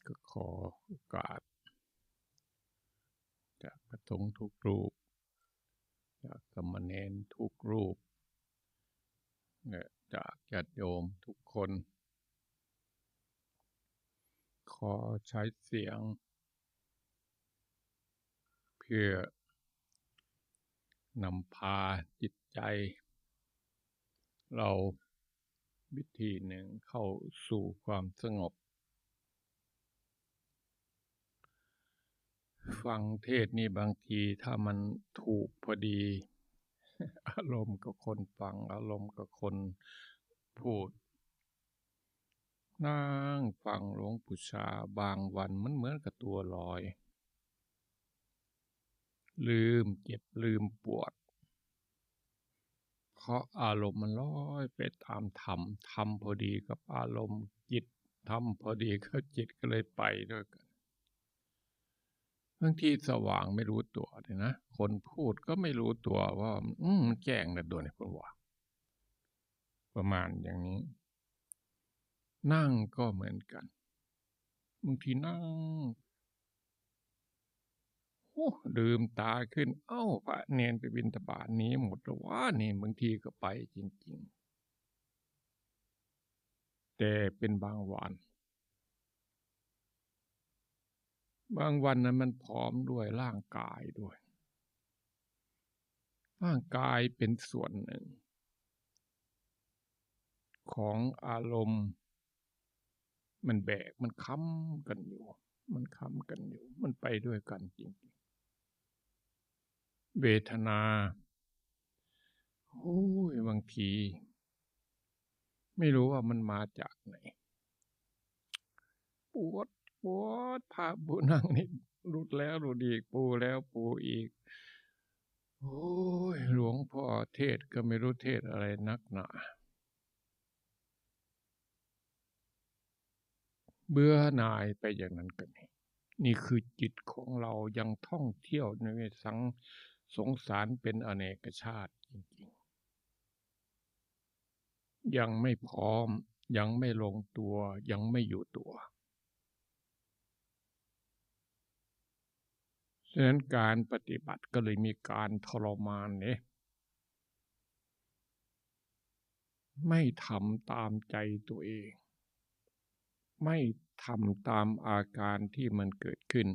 ก็ขอโอกาสจากพระสงฆ์ทุกรูปจากสามเณรทุกรูปและจากญาติโยมทุกคนขอใช้เสียงเพื่อนำพาจิตใจเราวิธีหนึ่งเข้าสู่ความสงบฟังเทศนี่บางทีถ้ามันถูกพอดีอารมณ์กับคนฟังอารมณ์กับคนพูดนั่งฟังหลวงปู่ชาบางวันมันเหมือนกับตัวลอยลืมเจ็บลืมปวดเพราะอารมณ์มันลอยไปตามธรรมธรรมพอดีกับอารมณ์จิตธรรมพอดีกับจิตก็เลยไปด้วยกันบางทีสว่างไม่รู้ตัวเลยนะคนพูดก็ไม่รู้ตัวว่ามันแจ้งนะโดนคนว่าประมาณอย่างนี้นั่งก็เหมือนกันบางทีนั่งลืมตาขึ้นพระเนนไปบิณฑบาตนี้หมดแล้วว่านี่บางทีก็ไปจริงๆแต่เป็นบางวันนั้นมันพร้อมด้วยร่างกายด้วยร่างกายเป็นส่วนหนึ่งของอารมณ์มันแบกมันค้ำกันอยู่มันไปด้วยกันจริงๆเวทนาบางทีไม่รู้ว่ามันมาจากไหนปวดพาปูนั่งนี่รุดแล้วรุดอีกปูแล้วปูอีกหลวงพ่อเทศก็ไม่รู้เทศอะไรนักหนาเบื่อหน่ายไปอย่างนั้นกันนี่คือจิตของเรายังท่องเที่ยวในสงสารเป็นอเนกชาติจริงๆยังไม่พร้อมยังไม่ลงตัวยังไม่อยู่ตัวฉะนั้นการปฏิบัติก็เลยมีการทรมานเนี่ยไม่ทำตามใจตัวเองไม่ทำตามอาการที่มันเกิดขึ้น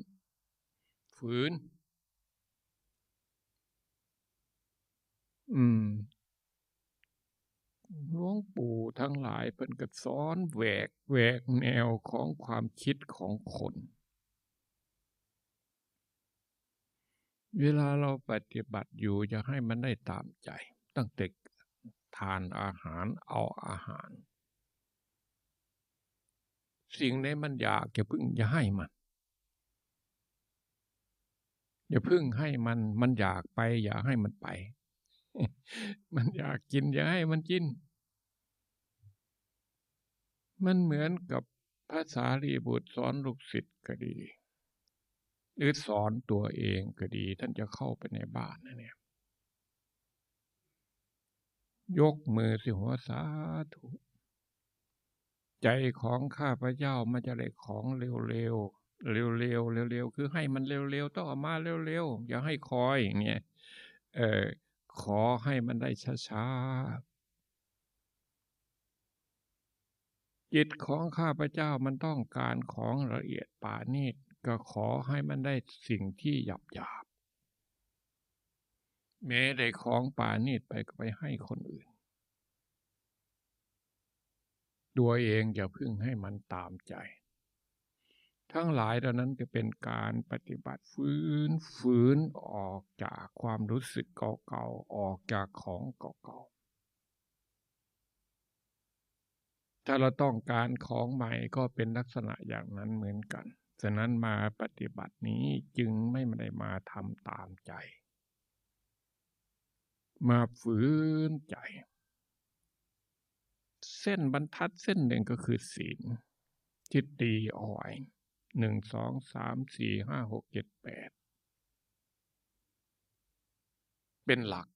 ฝืนหลวงปู่ทั้งหลายเพิ่นก็สอนแหวกแนวของความคิดของคนเวลาเราปฏิบัติอยู่จะให้มันได้ตามใจตั้งแต่ทานอาหารเอาอาหารสิ่งไหนมันอยากอย่าพึ่งอย่าให้มันอย่าพึ่งให้มันอยากไปอย่าให้มันไปมันอยากกินอย่าให้มันกินมันเหมือนกับพระสารีบุตรสอนลูกศิษย์ก็ดีหรือสอนตัวเองก็ดีท่านจะเข้าไปในบ้านนะเนี่ยยกมือสิหัวสาธุใจของข้าพเจ้ามันจะได้ของเร็วคือให้มันเร็วต้องออกมาเร็วอย่าให้คอยเนี่ยขอให้มันได้ช้าๆจิตของข้าพเจ้ามันต้องการของละเอียดป่าณีตก็ขอให้มันได้สิ่งที่หยาบแม้ได้ของป่าณีตไปก็ไปให้คนอื่นตัวเองอย่าพึ่งให้มันตามใจทั้งหลายเหล่านั้นจะเป็นการปฏิบัติฝืนออกจากความรู้สึกเก่าๆออกจากของเก่าๆถ้าเราต้องการของใหม่ก็เป็นลักษณะอย่างนั้นเหมือนกันฉะนั้นมาปฏิบัตินี้จึงไม่ได้มาทำตามใจมาฝืนใจเส้นบรรทัดเส้นหนึ่งก็คือศีลที่ตีเอาไว้1 2 3 4 5 6 7 8เป็นหลัก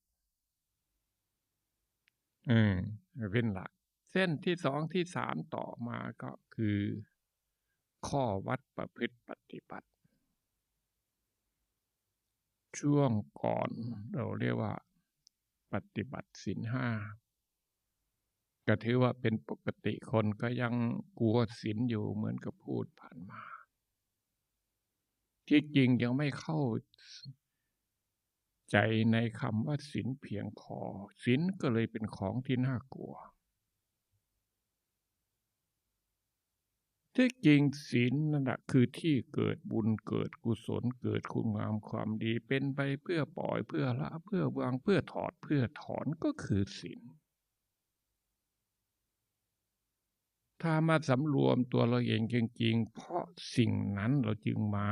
เป็นหลักเส้นที่2ที่3ต่อมาก็คือ ข้อวัดประพฤติปฏิบัติช่วงก่อนเราเรียกว่าปฏิบัติศีลห้าก็ถือว่าเป็นปกติคนก็ยังกลัวศีลอยู่เหมือนกับพูดผ่านมาที่จริงยังไม่เข้าใจในคำว่าศีลเพียงพอศีลก็เลยเป็นของที่น่ากลัวที่จริงศีลนั่นแหละคือที่เกิดบุญเกิดกุศลเกิดคุณงามความดีเป็นไปเพื่อปล่อยเพื่อละเพื่อวางเพื่อถอดเพื่อถอนก็คือศีลถ้ามาสำรวมตัวเราเองจริงๆเพราะสิ่งนั้นเราจึงมา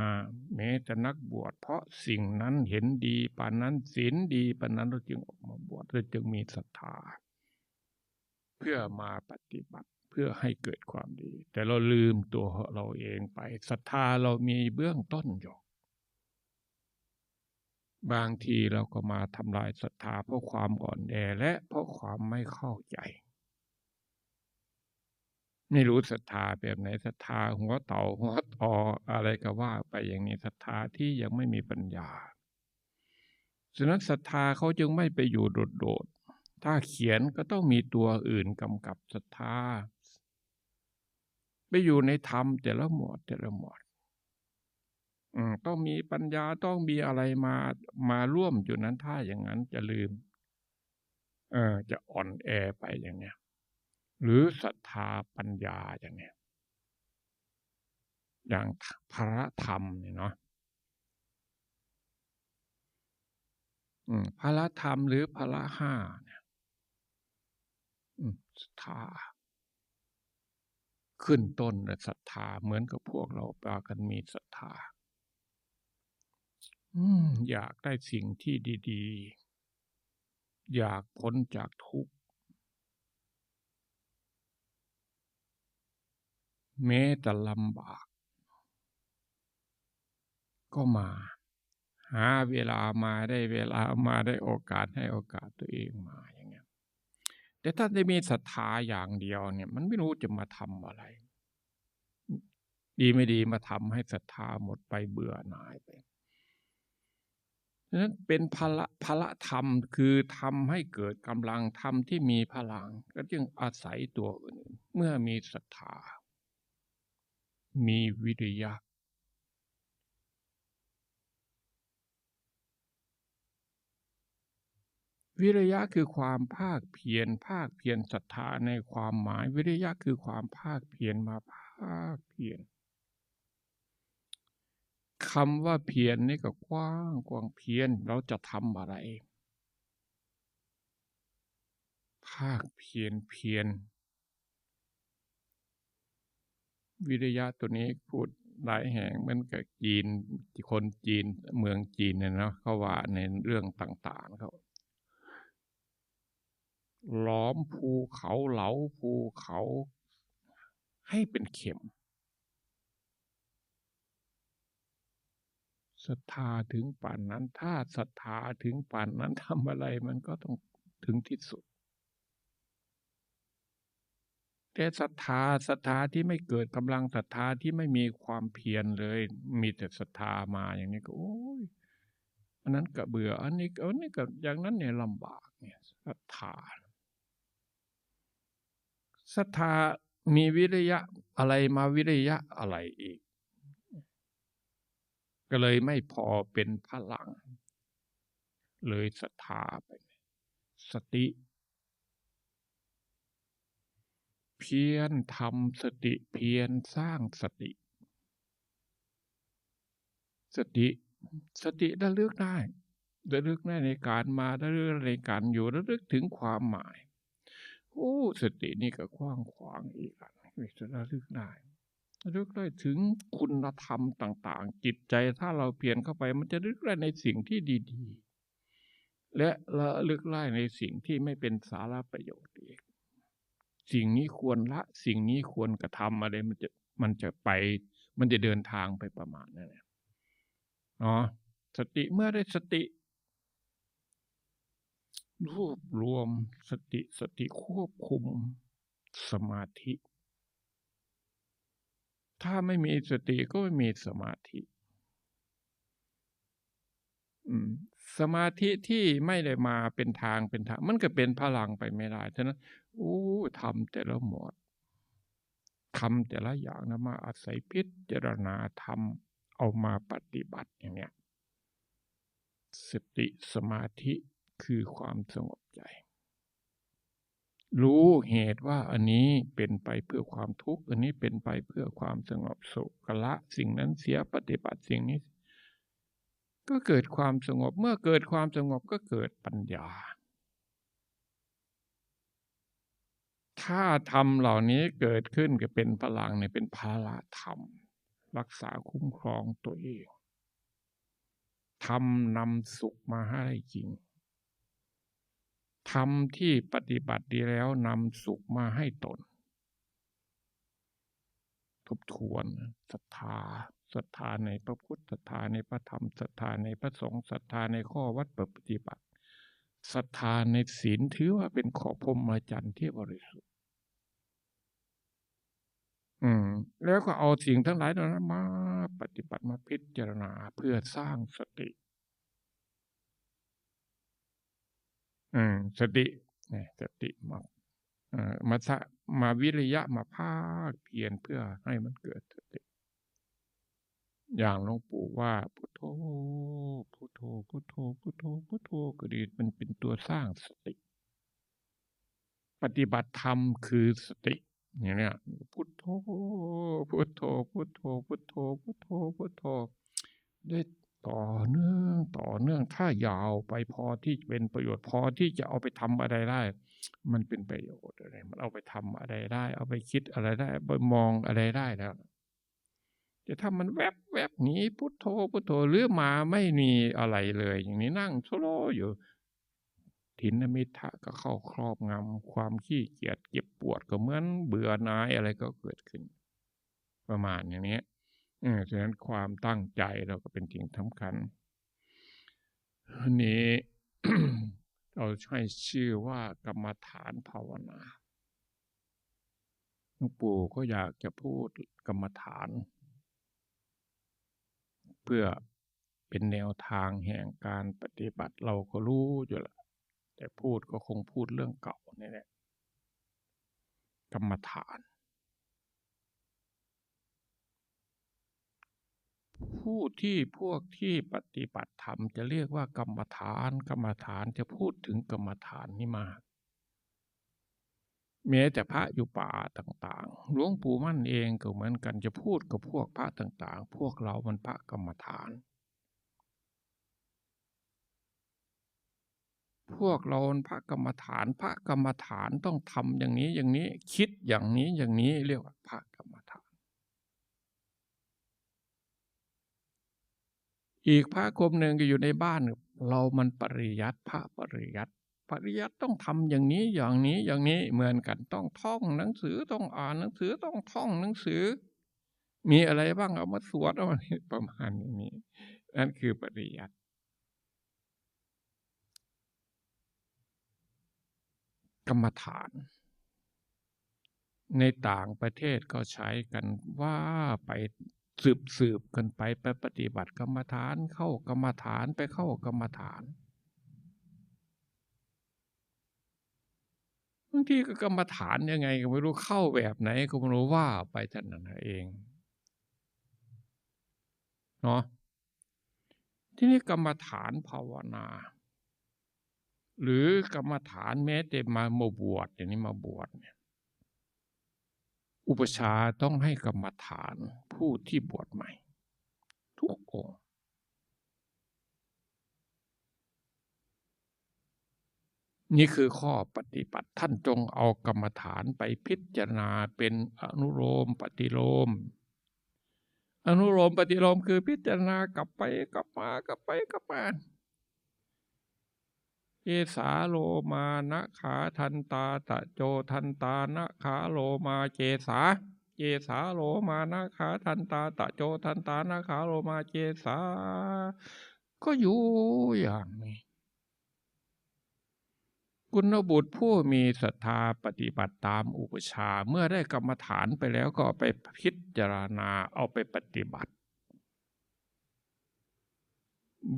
แม้แต่นักบวชเพราะสิ่งนั้นเห็นดีปานนั้นศีลดีปานนั้นเราจึงออกมาบวชเราจึงมีศรัทธาเพื่อมาปฏิบัติเพื่อให้เกิดความดีแต่เราลืมตัวเราเองไปศรัทธาเรามีเบื้องต้นอยู่บางทีเราก็มาทำลายศรัทธาเพราะความอ่อนแอและเพราะความไม่เข้าใจไม่รู้ศรัทธาแบบไหนศรัทธาหัวเต่าหัวตออะไรก็ว่าไปอย่างนี้ศรัทธาที่ยังไม่มีปัญญาฉะนั้นศรัทธาเขาจึงไม่ไปอยู่โดดๆถ้าเขียนก็ต้องมีตัวอื่นกำกับศรัทธาไปอยู่ในธรรมแต่ละหมวดต้องมีปัญญาต้องมีอะไรมาร่วมอยู่นั้นถ้าอย่างนั้นจะลืมจะอ่อนแอไปอย่างเนี้ยหรือศรัทธาปัญญาอย่างเนี้ยอย่างพระธรรมเนี่ยเนาะพระธรรมหรือพระห้าเนี่ยศรัทธาขึ้นต้นและศรัทธาเหมือนกับพวกเราปากันมีศรัทธาอยากได้สิ่งที่ดีๆอยากพ้นจากทุกข์แม้แต่ลำบากก็มาหาเวลามาได้เวลามาได้โอกาสให้โอกาสตัวเองมาอย่างเงี้ยแต่ถ้าได้มีศรัทธาอย่างเดียวเนี่ยมันไม่รู้จะมาทำอะไรดีไม่ดีมาทำให้ศรัทธาหมดไปเบื่อหน่ายไปฉะนั้นเป็นพละธรรมคือทำให้เกิดกำลังธรรมที่มีพลังก็จึงอาศัยตัวอื่นเมื่อมีศรัทธามีวิริยะวิริยะคือความภาคเพียรศรัทธาในความหมายวิริยะคือความภาคเพียรมาภาคเพียรคำว่าเพียรนี่ก็กว้างเพียรเราจะทำอะไรภาคเพียรวิริยะตัวนี้พูดหลายแห่งเหมือนกับจีนคนจีนเมืองจีนเนี่ยเนาะเขาว่าในเรื่องต่างๆเขาล้อมภูเขาเหลาภูเขาให้เป็นเข็มศรัทธาถึงป่านนั้นถ้าศรัทธาถึงป่านนั้นทำอะไรมันก็ต้องถึงที่สุดแต่ศรัทธาที่ไม่เกิดกำลังศรัทธาที่ไม่มีความเพียรเลยมีแต่ศรัทธามาอย่างนี้ก็โอ้ยอันนั้นก็เบื่ออันนี้ก็อย่างนั้นเนี่ยลำบากเนี่ยศรัทธามีวิริยะอะไรมาวิริยะอะไรอีกก็เลยไม่พอเป็นพลังเลยศรัทธาไปสติเพียรทำสติเพียรสร้างสติระลึกได้ในการมาระลึกในการอยู่ระลึกถึงความหมายโอ้สตินี่ก็กว้างขวางอีกอันจะระลึกได้ถึงคุณธรรมต่างๆจิตใจถ้าเราเพียรเข้าไปมันจะระลึกได้ในสิ่งที่ดีๆและระลึกได้ในสิ่งที่ไม่เป็นสาระประโยชน์อีกสิ่งนี้ควรละสิ่งนี้ควรกระทำอะไรมันจะเดินทางไปประมาณนั้นแหละเนาะสติเมื่อได้สติรวบรวมสติควบคุมสมาธิ ถ้าไม่มีสติก็ไม่มีสมาธิสมาธิที่ไม่ได้มาเป็นทางมันก็เป็นพลังไปไม่ได้ฉะนั้นทำแต่ละหมวดทำแต่ละอย่างนะมาอาศัยพิจารณาทำเอามาปฏิบัติอย่างเนี้ยสติสมาธิคือความสงบใจรู้เหตุว่าอันนี้เป็นไปเพื่อความทุกข์อันนี้เป็นไปเพื่อความสงบสุขละสิ่งนั้นเสียปฏิบัติสิ่งนี้ก็เกิดความสงบเมื่อเกิดความสงบก็เกิดปัญญาถ้าธรรมเหล่านี้เกิดขึ้นก็เป็นพลังเป็นภาระธรรมรักษาคุ้มครองตัวเองธรรมนำสุขมาให้จริงธรรมที่ปฏิบัติดีแล้วนำสุขมาให้ตนทบทวนศรัทธาในพระพุทธศรัทธาในพระธรรมศรัทธาในพระสงฆ์ศรัทธาในข้อวัดปฏิบัติศรัทธาในศีลถือว่าเป็นขอพรหมจรรย์ที่บริสุทธิ์แล้วก็เอาสิ่งทั้งหลายเหล่านั้นมาปฏิบัติมาพิจารณาเพื่อสร้างสติสติสติมาวิริยะมาภาคเพียรเพื่อให้มันเกิดสติอย่างหลวงปู่ว่าพุทโธพุทโธพุทโธพุทโธพุทโธก็ดีมันเป็นตัวสร้างสติปฏิบัติธรรมคือสติอย่างเนี้ยพุทโธพุทโธพุทโธพุทโธพุทโธพุทโธได้ต่อเนื่องถ้ายาวไปพอที่เป็นประโยชน์พอที่จะเอาไปทำอะไรได้มันเป็นประโยชน์อะไรมันเอาไปทำอะไรได้เอาไปคิดอะไรได้ไปมองอะไรได้แล้วแต่ถ้ามันแวบหนีพุทโธพุทโธหรือมาไม่มีอะไรเลยอย่างนี้นั่งโซโลอยู่ทินมิทะก็เข้าครอบงำความขี้เกียจเก็บปวดก็เหมือนเบื่อหน่ายอะไรก็เกิดขึ้นประมาณอย่างนี้ฉะนั้นความตั้งใจเราก็เป็นสิ่งสำคัญอันนี้ เราใช้ชื่อว่ากรรมฐานภาวนาหลวงปู่ก็อยากจะพูดกรรมฐานเพื่อเป็นแนวทางแห่งการปฏิบัติเราก็รู้อยู่แล้วแต่พูดก็คงพูดเรื่องเก่านี่แหละกรรมฐานพวกที่ปฏิบัติธรรมจะเรียกว่ากรรมฐานจะพูดถึงกรรมฐานนี่มากแม้แต่พระอยู่ป่าต่างๆหลวงปู่มั่นเองก็เหมือนกันจะพูดกับพวกพระต่างๆพวกเรามันพระกรรมฐานพวกเราพระกรรมฐานต้องทำอย่างนี้คิดอย่างนี้เรียกว่าพระกรรมฐานอีกพระกรมหนึ่งก็อยู่ในบ้านเรามันปริยัติพระปริยัติต้องทำอย่างนี้เหมือนกันต้องท่องหนังสือต้องอ่านหนังสือต้องท่องหนังสือมีอะไรบ้างเอามาสวดเอาประมาณนี้นั่นคือปริยัติกรรมฐานในต่างประเทศก็ใช้กันว่าไปสืบกันไปปฏิบัติกรรมฐานเข้ากรรมฐานไปเข้ากรรมฐานบางทีก็กรรมฐานยังไงก็ไม่รู้เข้าแบบไหนก็ไม่รู้ว่าไปท่านนั้นเองเนาะที่นี่กรรมฐานภาวนาหรือกรรมฐานแม้แต่มาบวชอย่างนี้มาบวชเนี่ยอุปชาต้องให้กรรมฐานผู้ที่บวชใหม่ทุกองค์นี่คือข้อปฏิบัติท่านจงเอากรรมฐานไปพิจารณาเป็นอนุโลมปฏิโลมปฏิโลมคือพิจารณากลับไปกลับมาเกสาโลมานะขาทันตาตะโจทันตานะขาโลมาเกสาโลมานะขาทันตาตะโจทันตานะขาโลมาเกสาก็อยู่อย่างนี้ กุณบุตรผู้มีศรัทธาปฏิบัติตามอุปชาเมื่อได้กรรมฐานไปแล้วก็เอาไปพิจารณาเอาไปปฏิบัติ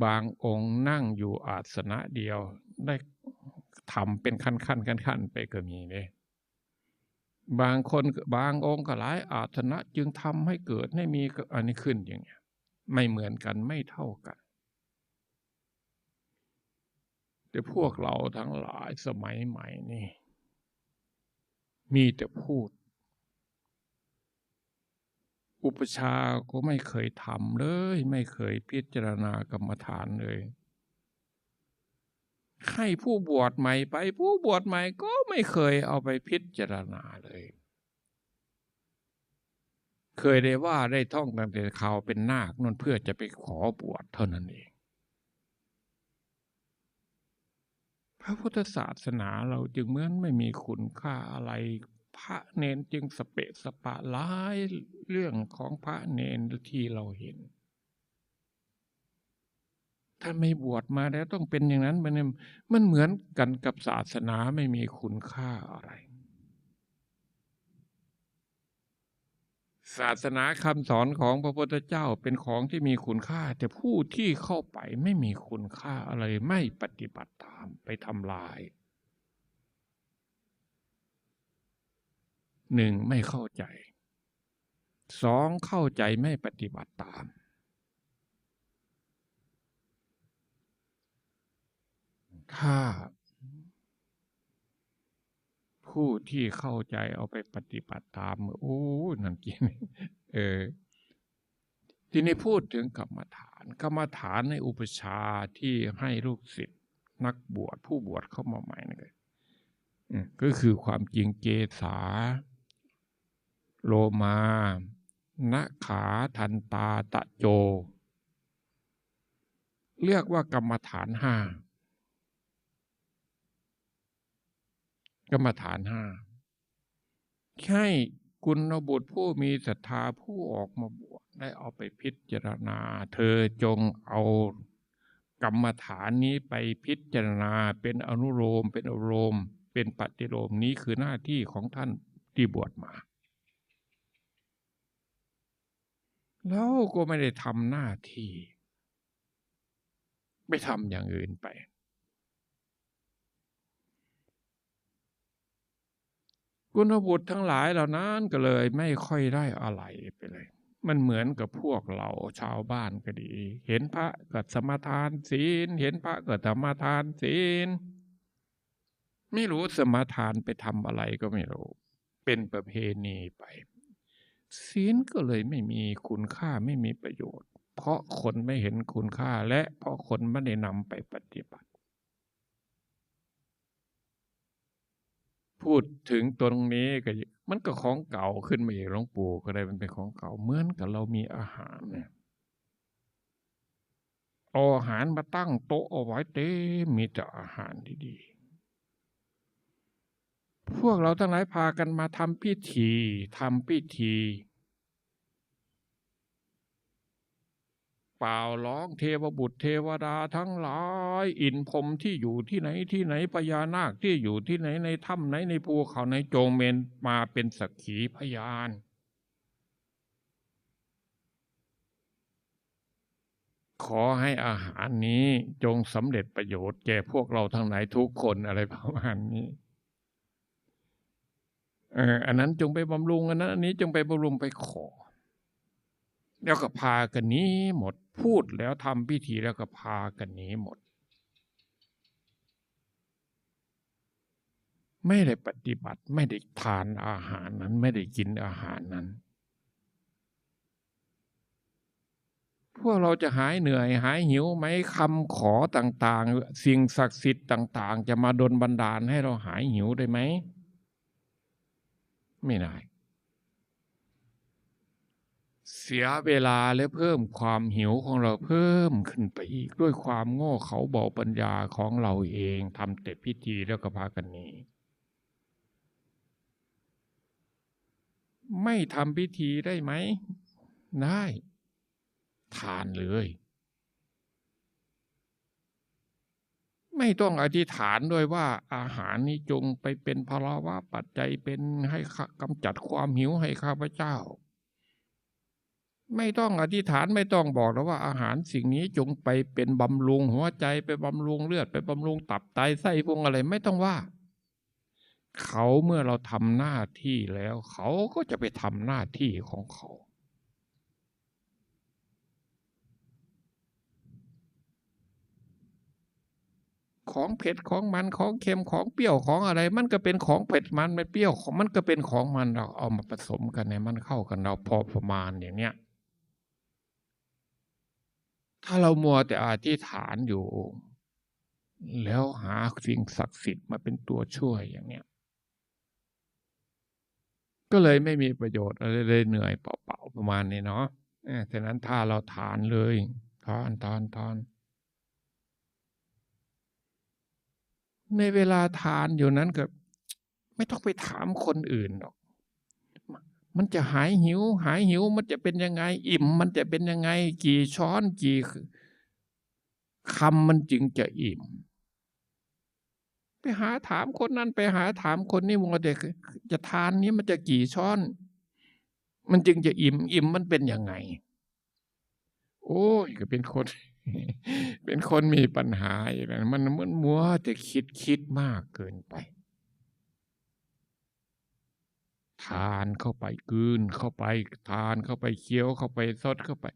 บางองค์นั่งอยู่อาสนะเดียวได้ทำเป็นขั้นไปก็มีเนี่ยบางคนบางองค์ก็หลายอาสนะจึงทำให้เกิดให้มีอันนี้ขึ้นอย่างเงี้ยไม่เหมือนกันไม่เท่ากันแต่พวกเราทั้งหลายสมัยใหม่นี่มีแต่พูดอุปชาก็ไม่เคยทำเลยไม่เคยพิจารณากรรมฐานเลยให้ผู้บวชใหม่ไปผู้บวชใหม่ก็ไม่เคยเอาไปพิจารณาเลยเคยได้ว่าได้ท่องตั้งแต่เขาเป็นนาคนั่นเพื่อจะไปขอบวชเท่านั้นเองพระพุทธศาสนาเราจึงเหมือนไม่มีคุณค่าอะไรพระเนนจึงสเปะสปะหลายเรื่องของพระเนนที่เราเห็นถ้าไม่บวชมาแล้วต้องเป็นอย่างนั้นมันเหมือนกันกับศาสนาไม่มีคุณค่าอะไรศาสนาคำสอนของพระพุทธเจ้าเป็นของที่มีคุณค่าแต่ผู้ที่เข้าไปไม่มีคุณค่าอะไรไม่ปฏิบัติตามไปทำลายหนึ่งไม่เข้าใจสองเข้าใจไม่ปฏิบัติตามถ้าผู้ที่เข้าใจเอาไปปฏิบัติตามโอ้นั่นกินทีนี้พูดถึงกรรมฐานในอุปชาที่ให้ลูกศิษย์นักบวชผู้บวชเข้ามาใหม่นี่ก็คือความจริงเกษาโลมานะขาทันตาตะโจเรียกว่ากรรมฐานห้ากรรมฐานห้าให้กุณบุตรผู้มีศรัทธาผู้ออกมาบวชได้เอาไปพิจารณาเธอจงเอากรรมฐานนี้ไปพิจารณาเป็นอนุโลมเป็นอารมณ์เป็นปฏิโลมนี้คือหน้าที่ของท่านที่บวชมาแล้วก็ไม่ได้ทำหน้าที่ไม่ทำอย่างอื่นไปกุณบุตรทั้งหลายเหล่านั้นก็เลยไม่ค่อยได้อะไรไปเลยมันเหมือนกับพวกเราชาวบ้านก็ดีเห็นพระก็สมาทานศีลเห็นพระก็สมาทานศีลไม่รู้สมาทานไปทำอะไรก็ไม่รู้เป็นประเพณีไปศีลก็เลยไม่มีคุณค่าไม่มีประโยชน์เพราะคนไม่เห็นคุณค่าและเพราะคนไม่ได้นำไปปฏิบัติพูดถึงตรงนี้ก็มันก็ของเก่าขึ้นมาอีกหลวงปู่ก็ได้มันเป็นของเก่าเหมือนกับเรามีอาหารเนี่ยเอาอาหารมาตั้งโต๊ะเอาไว้เต็มมีแต่อาหารดีๆพวกเราทั้งหลายพากันมาทำพิธีเปล่าร้องเทวบุตรเทวดาทั้งหลายอินพรหมที่อยู่ที่ไหนพญานาคที่อยู่ที่ไหนในถ้ำไหนในภูเขาในโจงเมนมาเป็นสักขีพยานขอให้อาหารนี้จงสำเร็จประโยชน์แก่พวกเราทั้งหลายทุกคนอะไรประมาณนี้อันนั้นจงไปบำรุงอันนั้นอันนี้จงไปบำรุงไปขอแล้วก็พากันหนีหมดพูดแล้วทำพิธีแล้วก็พากันหนีหมดไม่ได้ปฏิบัติไม่ได้ทานอาหารนั้นไม่ได้กินอาหารนั้นพวกเราจะหายเหนื่อยหายหิวไหมคำขอต่างๆสิ่งศักดิ์สิทธิ์ต่างๆจะมาดลบันดาลให้เราหายหิวได้ไหมไม่ได้เสียเวลาและเพิ่มความหิวของเราเพิ่มขึ้นไปอีกด้วยความโง่เขลาเบาปัญญาของเราเองทำแต่พิธีแล้วก็พากันหนีไม่ทำพิธีได้ไหมได้ทานเลย ไม่ต้องอธิษฐานด้วยว่าอาหารนี้จงไปเป็นภราวะปัจจัยเป็นให้กำจัดความหิวให้ข้าพเจ้าไม่ต้องอธิษฐานไม่ต้องบอกแล้วว่าอาหารสิ่งนี้จงไปเป็นบำรุงหัวใจไปบำรุงเลือดไปบำรุงตับไตไส้พุงอะไรไม่ต้องว่าเขาเมื่อเราทำหน้าที่แล้วเขาก็จะไปทำหน้าที่ของเขาของเผ็ดของมันของเค็มของเปรี้ยวของอะไรมันก็เป็นของเผ็ดมันไม่เปรี้ยวของมันก็เป็นของมันเราเอามาผสมกันในมันเข้ากันเราพอประมาณอย่างเนี้ยถ้าเรามัวแต่อธิษฐานอยู่แล้วหาสิ่งศักดิ์สิทธิ์มาเป็นตัวช่วยอย่างเนี้ยก็เลยไม่มีประโยชน์อะไรเลยเหนื่อยเปล่าๆประมาณนี้เนาะฉะนั้นถ้าเราทานเลยทานในเวลาทานอยู่นั้นก็ไม่ต้องไปถามคนอื่นหรอกมันจะหายหิวมันจะเป็นยังไงอิ่มมันจะเป็นยังไงกี่ช้อนกี่คำมันจึงจะอิ่มไปหาถามคนนั้นไปหาถามคนนี้มัวแต่จะทานนี้มันจะกี่ช้อนมันจึงจะอิ่มมันเป็นยังไงโอ้ยก็เป็นคนเป็นคนมีปัญหาอย่างนั้นมันมัวแต่คิดมากเกินไปทานเข้าไปกลืนเข้าไปทานเข้าไปเคี้ยวเข้าไปซดเข้าไป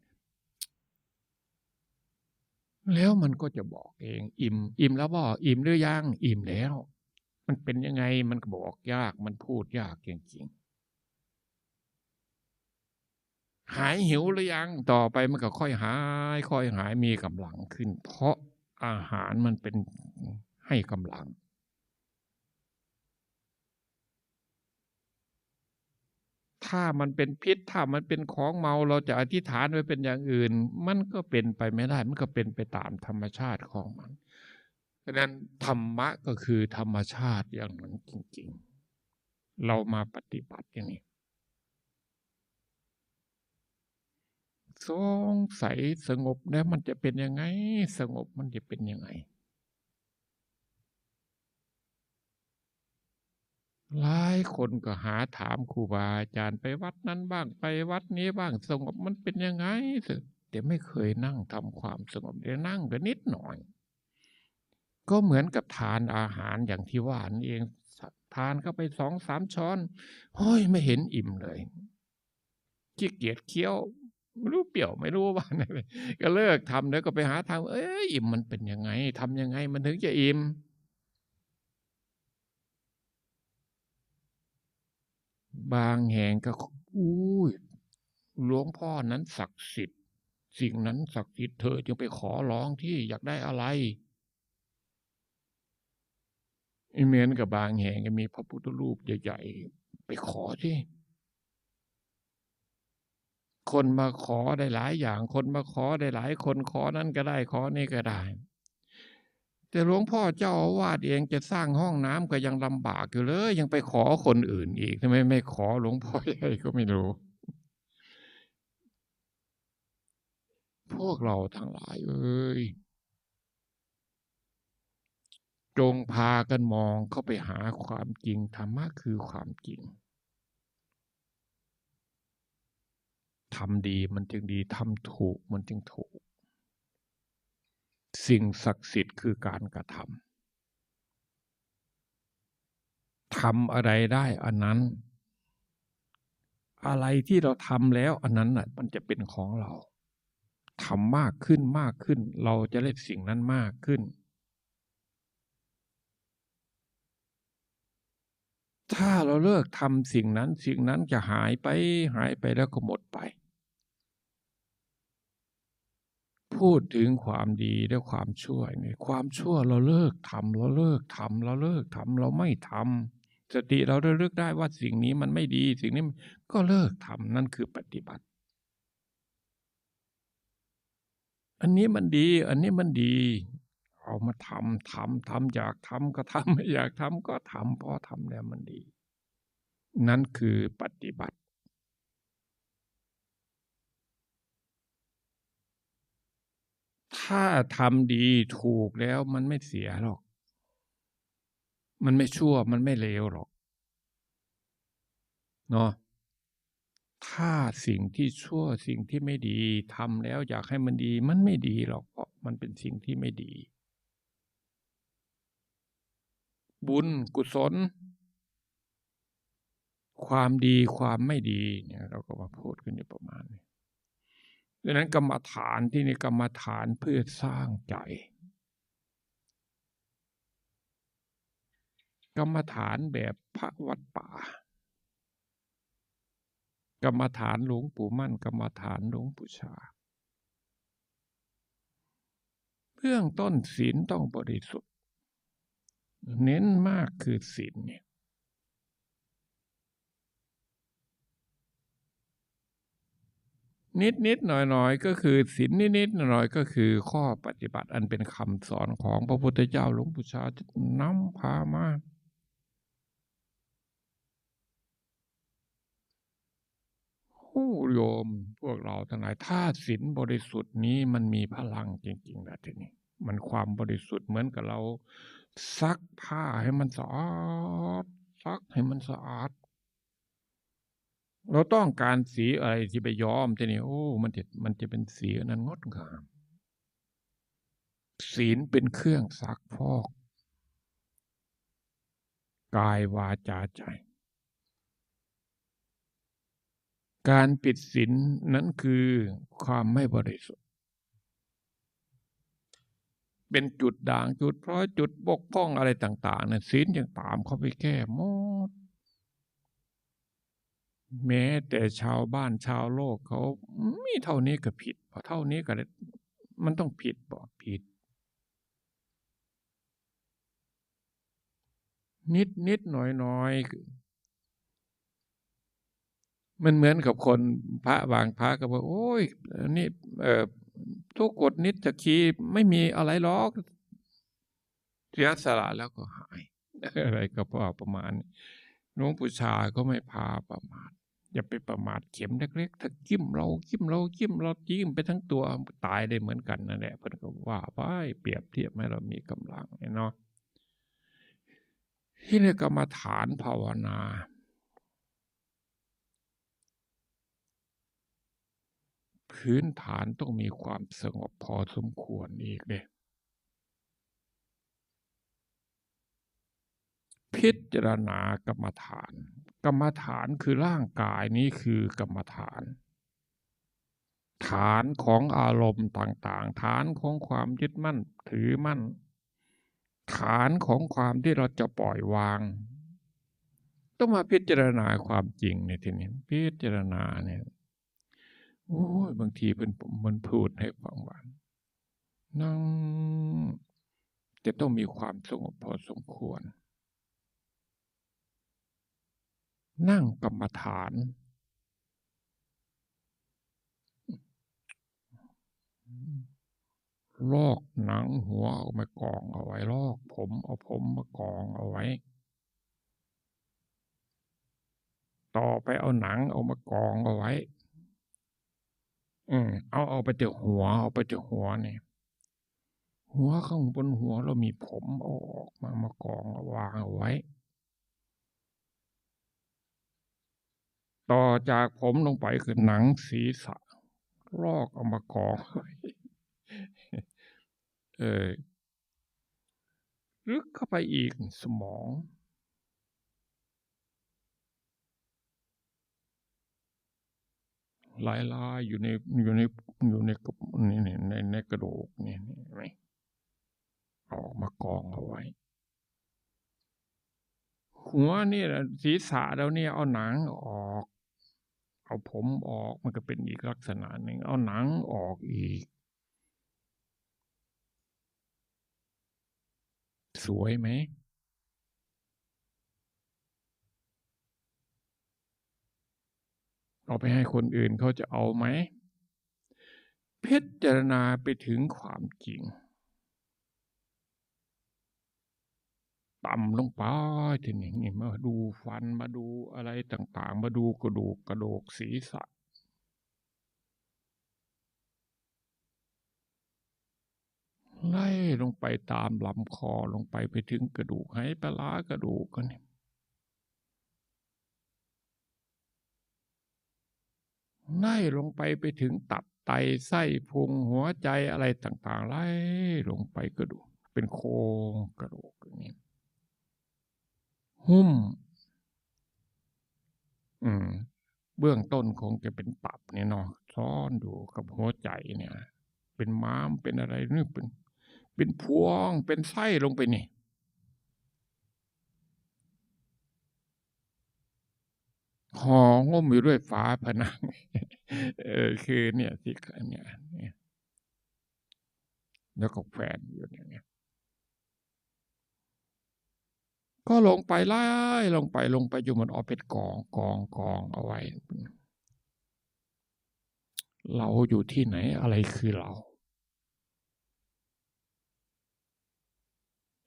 แล้วมันก็จะบอกเองอิ่มแล้วบ่อิ่มหรือยังอิ่มแล้วมันเป็นยังไงมันก็บอกยากมันพูดยากจริงๆหายหิวหรือยังต่อไปมันก็ค่อยหายมีกำลังขึ้นเพราะอาหารมันเป็นให้กำลังถ้ามันเป็นพิษถ้ามันเป็นของเมาเราจะอธิษฐานไว้เป็นอย่างอื่นมันก็เป็นไปไม่ได้มันก็เป็นไปตามธรรมชาติของมันดังนั้นธรรมะก็คือธรรมชาติอย่างนั้นจริงๆเรามาปฏิบัติอย่างนี้สงสัยสงบแล้วมันจะเป็นยังไงสงบมันจะเป็นยังไงหลายคนก็หาถามครูบาอาจารย์ไปวัดนั้นบ้างไปวัดนี้บ้างสงบมันเป็นยังไงแต่ไม่เคยนั่งทำความสงบได้นั่งก็นิดหน่อยก็เหมือนกับทานอาหารอย่างที่ว่านี่เองทานเข้าไป2-3ช้อนเฮ้ยไม่เห็นอิ่มเลยขี้เกียจเคี้ยวไม่รู้เปรี้ยวไม่รู้ว่าอะไรก็เลิกทำแล้วก็ไปหาทำอิ่มมันเป็นยังไงทำยังไงมันถึงจะอิ่มบางแห่งก็อุ้ยหลวงพ่อนั้นศักดิ์สิทธิ์สิ่งนั้นศักดิ์สิทธิ์เธอจึงไปขอร้องที่อยากได้อะไรเหมือนกับบางแห่งก็มีพระพุทธรูปใหญ่ๆไปขอที่คนมาขอได้หลายอย่างคนมาขอได้หลายคนขอนั้นก็ได้ขอนี่ก็ได้แต่หลวงพ่อเจ้าอาวาสเองจะสร้างห้องน้ำก็ยังลำบากอยู่เลยยังไปขอคนอื่นอีกทำไมไม่ขอหลวงพ่อใหญ่ก็ไม่รู้พวกเราทั้งหลายเอ้ยจงพากันมองเข้าไปหาความจริงธรรมะคือความจริงทำดีมันจึงดีทำถูกมันจึงถูกสิ่งศักดิ์สิทธิ์คือการกระทำอะไรได้อันนั้นอะไรที่เราทำแล้วอันนั้นน่ะมันจะเป็นของเราทำมากขึ้นเราจะได้สิ่งนั้นมากขึ้นถ้าเราเลิกทำสิ่งนั้นจะหายไปแล้วก็หมดไปพูดถึงความดีและความชั่วเนี่ยความชั่วเราเลิกทำเราไม่ทำสติเราระลึกได้ว่าสิ่งนี้มันไม่ดีสิ่งนี้ก็เลิกทำนั่นคือปฏิบัติอันนี้มันดีอันนี้มันดีเอามาทำอยากทำก็ทำไม่อยากทำก็ทำพอทำแล้วมันดีนั่นคือปฏิบัติ ถ้าทำดีถูกแล้วมันไม่เสียหรอกมันไม่ชั่วมันไม่เลวหรอกเนาะถ้าสิ่งที่ชั่วสิ่งที่ไม่ดีทำแล้วอยากให้มันดีมันไม่ดีหรอกเพราะมันเป็นสิ่งที่ไม่ดีบุญกุศลความดีความไม่ดีเนี่ยเราก็มาพูดกันอยู่ประมาณนี้ดังนั้นกรรมฐานที่นี่กรรมฐานเพื่อสร้างใจกรรมฐานแบบพระวัดป่ากรรมฐานหลวงปู่มั่นกรรมฐานหลวงปู่ชาเบื้องต้นศีลต้องบริสุทธิ์เน้นมากคือศีลเนี่ยนิดหน่อยก็คือศีลนิดหน่อยก็คือข้อปฏิบัติอันเป็นคำสอนของพระพุทธเจ้าหลวงปู่ชาจะนำพามาโยมพวกเราทั้งหลายถ้าศีลบริสุทธิ์นี้มันมีพลังจริงๆนะทีนี้มันความบริสุทธิ์เหมือนกับเราซักผ้าให้มันสะอาดซักให้มันสะอาดเราต้องการสีอะไรที่ไปย้อมทีนี้โอ้มันจะเป็นสีนั้นงดงามศีลเป็นเครื่องซักฟอกกายวาจาใจการผิดศีลนั้นคือความไม่บริสุทธิ์เป็นจุดด่างจุดพร้อยจุดบกพร่องอะไรต่างๆนั้นศีลยังตามเข้าไปแก้หมดแม้แต่ชาวบ้านชาวโลกเขาไม่เท่านี้ก็ผิดพอเท่านี้ก็มันต้องผิดบ่ผิดนิดหน่อยมันเหมือนกับคนพระบางพระก็บอกโอ้ยนี่ทุกกฎนิจคีไม่มีอะไรหรอกเสียสละแล้วก็หายอะไรก็พอประมาณหลวงปู่ชาก็ไม่พาประมาทอย่าไปประมาทเข็มเล็กๆถ้าจิ้มเราจิ้มไปทั้งตัวตายได้เหมือนกันนั่นแหละเพิ่นก็ว่าไปเปรียบเทียบให้เรามีกำลังเนาะที่นี่กรรมฐานภาวนาพื้นฐานต้องมีความสงบพอสมควรอีกเลยพิจารณากรรมฐานกรรมฐานคือร่างกายนี้คือกรรมฐานฐานของอารมณ์ต่างๆฐานของความยึดมั่นถือมั่นฐานของความที่เราจะปล่อยวางต้องมาพิจารณาความจริงในที่นี้พิจารณาเนี่ยโอ้ยบางทีมันพูดให้ฟังว่านั่งจะต้องมีความสงบพอสมควรนั่งกรรมฐานลอกหนังหัวเอามากองเอาไว้ลอกผมเอาผมมากองเอาไว้ต่อไปเอาหนังเอามากองเอาไว้เอาไปจากหัวเอาไปจากหัวเนี่ยหัวข้างบนหัวเรามีผมเอาออกมากองวางเอาไว้ต่อจากผมลงไปคือหนังศีรษะลอกเอามากองไว้ลึกเข้าไปอีกสมองลายอยู่ในในกระดูกนี่ไหมออกมากองเอาไว้หัวนี่ศีรษะเราเนี่ยเอาหนังออกเอาผมออกมันก็เป็นอีกลักษณะหนึ่งเอาหนังออกอีกสวยไหมเอาไปให้คนอื่นเขาจะเอาไหมพิจารณาไปถึงความจริงต่ำลงไปทีนี้มาดูฟันมาดูอะไรต่างๆมาดูกระดูกศีรษะ ไล่ลงไปตามลำคอลงไปถึงกระดูกไหปลาร้ากระดูกกันไล่ลงไปถึงตับไตไส้พุงหัวใจอะไรต่างๆไล่ลงไปกระดูกเป็นโครงกระดูกอย่างนี้หุ้มเบื้องต้นคงจะเป็นตับเนี่ยเนาะซ้อนอยู่กับหัวใจเนี่ยเป็นม้ามเป็นอะไรนี่เป็นพวงเป็นไส้ลงไปนี่ห่อหุ้มอยู่ด้วยฝาผนังคือเนี่ยที่เนี่ยแล้วก็แฝงอยู่เนี่ยก็ลงไปไล่ลงไปอยู่มันเอาเป็นกองเอาไว้เราอยู่ที่ไหนอะไรคือเรา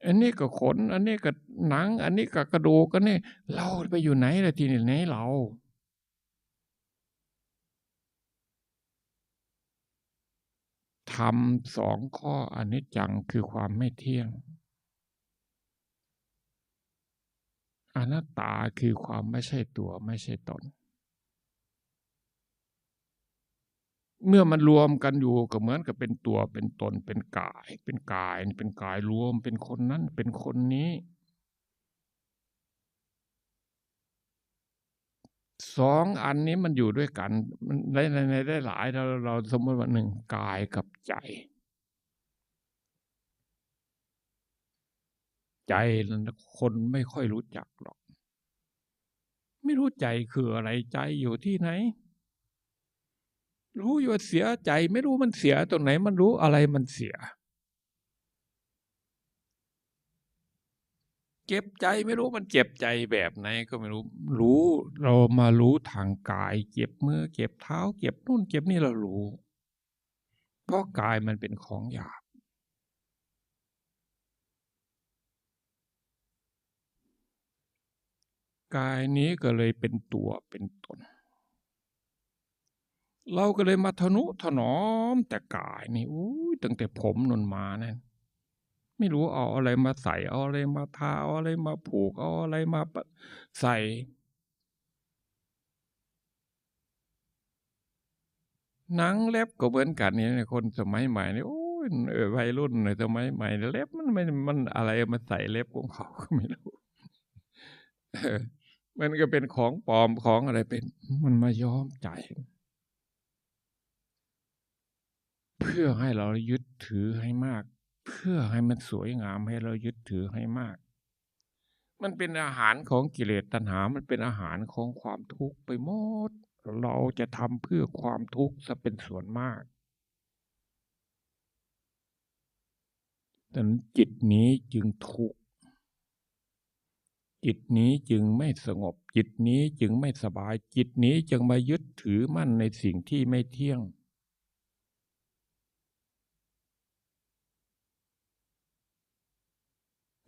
อันนี้ก็ขนอันนี้ก็หนังอันนี้ก็กระดูกกันนี่เราไปอยู่ไหนล่ะที่ไหนเราทำ2 ข้ออนิจจังคือความไม่เที่ยงอนัตตาคือความไม่ใช่ตัวไม่ใช่ตนเมื่อมันรวมกันอยู่ก็เหมือนกับเป็นตัวเป็นตนเป็นกายเป็นกายรวมเป็นคนนั้นเป็นคนนี้2 อันนี้มันอยู่ด้วยกันมันในได้หลายเราสมมติว่า1กายกับใจใจคนไม่ค่อยรู้จักหรอกไม่รู้ใจคืออะไรใจอยู่ที่ไหนรู้อยู่ว่าเสียใจไม่รู้มันเสียตรงไหนมันรู้อะไรมันเสียเจ็บใจไม่รู้มันเจ็บใจแบบไหนก็ไม่รู้เรามารู้ทางกายเจ็บมือเจ็บเท้าเจ็บนู่นเจ็บนี่เรารู้เพราะกายมันเป็นของหยาบกายนี้ก็เลยเป็นตัวเป็นตนเราก็เลยมาทนุถนอมแต่กายนี่ตั้งแต่ผมนนมานั่นไม่รู้เอาอะไรมาใส่เอาอะไรมาทาเอาอะไรมาผูกเอาอะไรมาใส่หนังเล็บก็เหมือนกันเนี่ยคนสมัยใหม่นี่วัยรุ่นในสมัยใหม่เล็บมันอะไรมาใส่เล็บของเขาก็ไม่รู้มันก็เป็นของปลอมของอะไรเป็นมันมาย้อมใจเพื่อให้เรายึดถือให้มากเพื่อให้มันสวยงามให้เรายึดถือให้มากมันเป็นอาหารของกิเลสตัณหามันเป็นอาหารของความทุกข์ไปหมดเราจะทำเพื่อความทุกข์ซะเป็นส่วนมากแต่จิตนี้จึงทุกข์จิตนี้จึงไม่สงบจิตนี้จึงไม่สบายจิตนี้จึงมายึดถือมั่นในสิ่งที่ไม่เที่ยง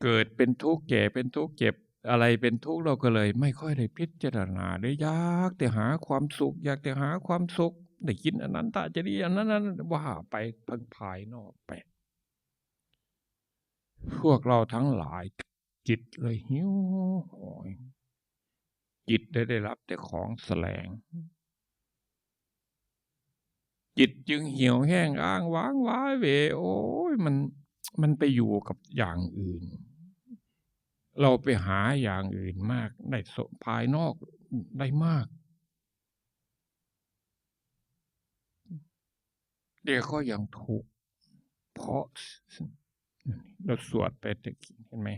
เกิดเป็นทุกข์แก่เป็นทุกข์เจ็บอะไรเป็นทุกข์เราก็เลยไม่ค่อยได้พิจารณาได้อยากแต่หาความสุขอยากแต่หาความสุขได้กินอันนั้นถ้าจะดีอันนั้นว่าไปพังภายนอกไปพวกเราทั้งหลายจิตเลยหิวโหยจิตได้รับแต่ของแสลงจิตจึงเหี่ยวแห้งอ้างว้างว้าเหวโอ้ยมันไปอยู่กับอย่างอื่นเราไปหาอย่างอื่นมากได้ภายนอกได้มากเดี๋ยวก็ยังทุกข์เพราะเราสวดไปตะกี้เห็นไหม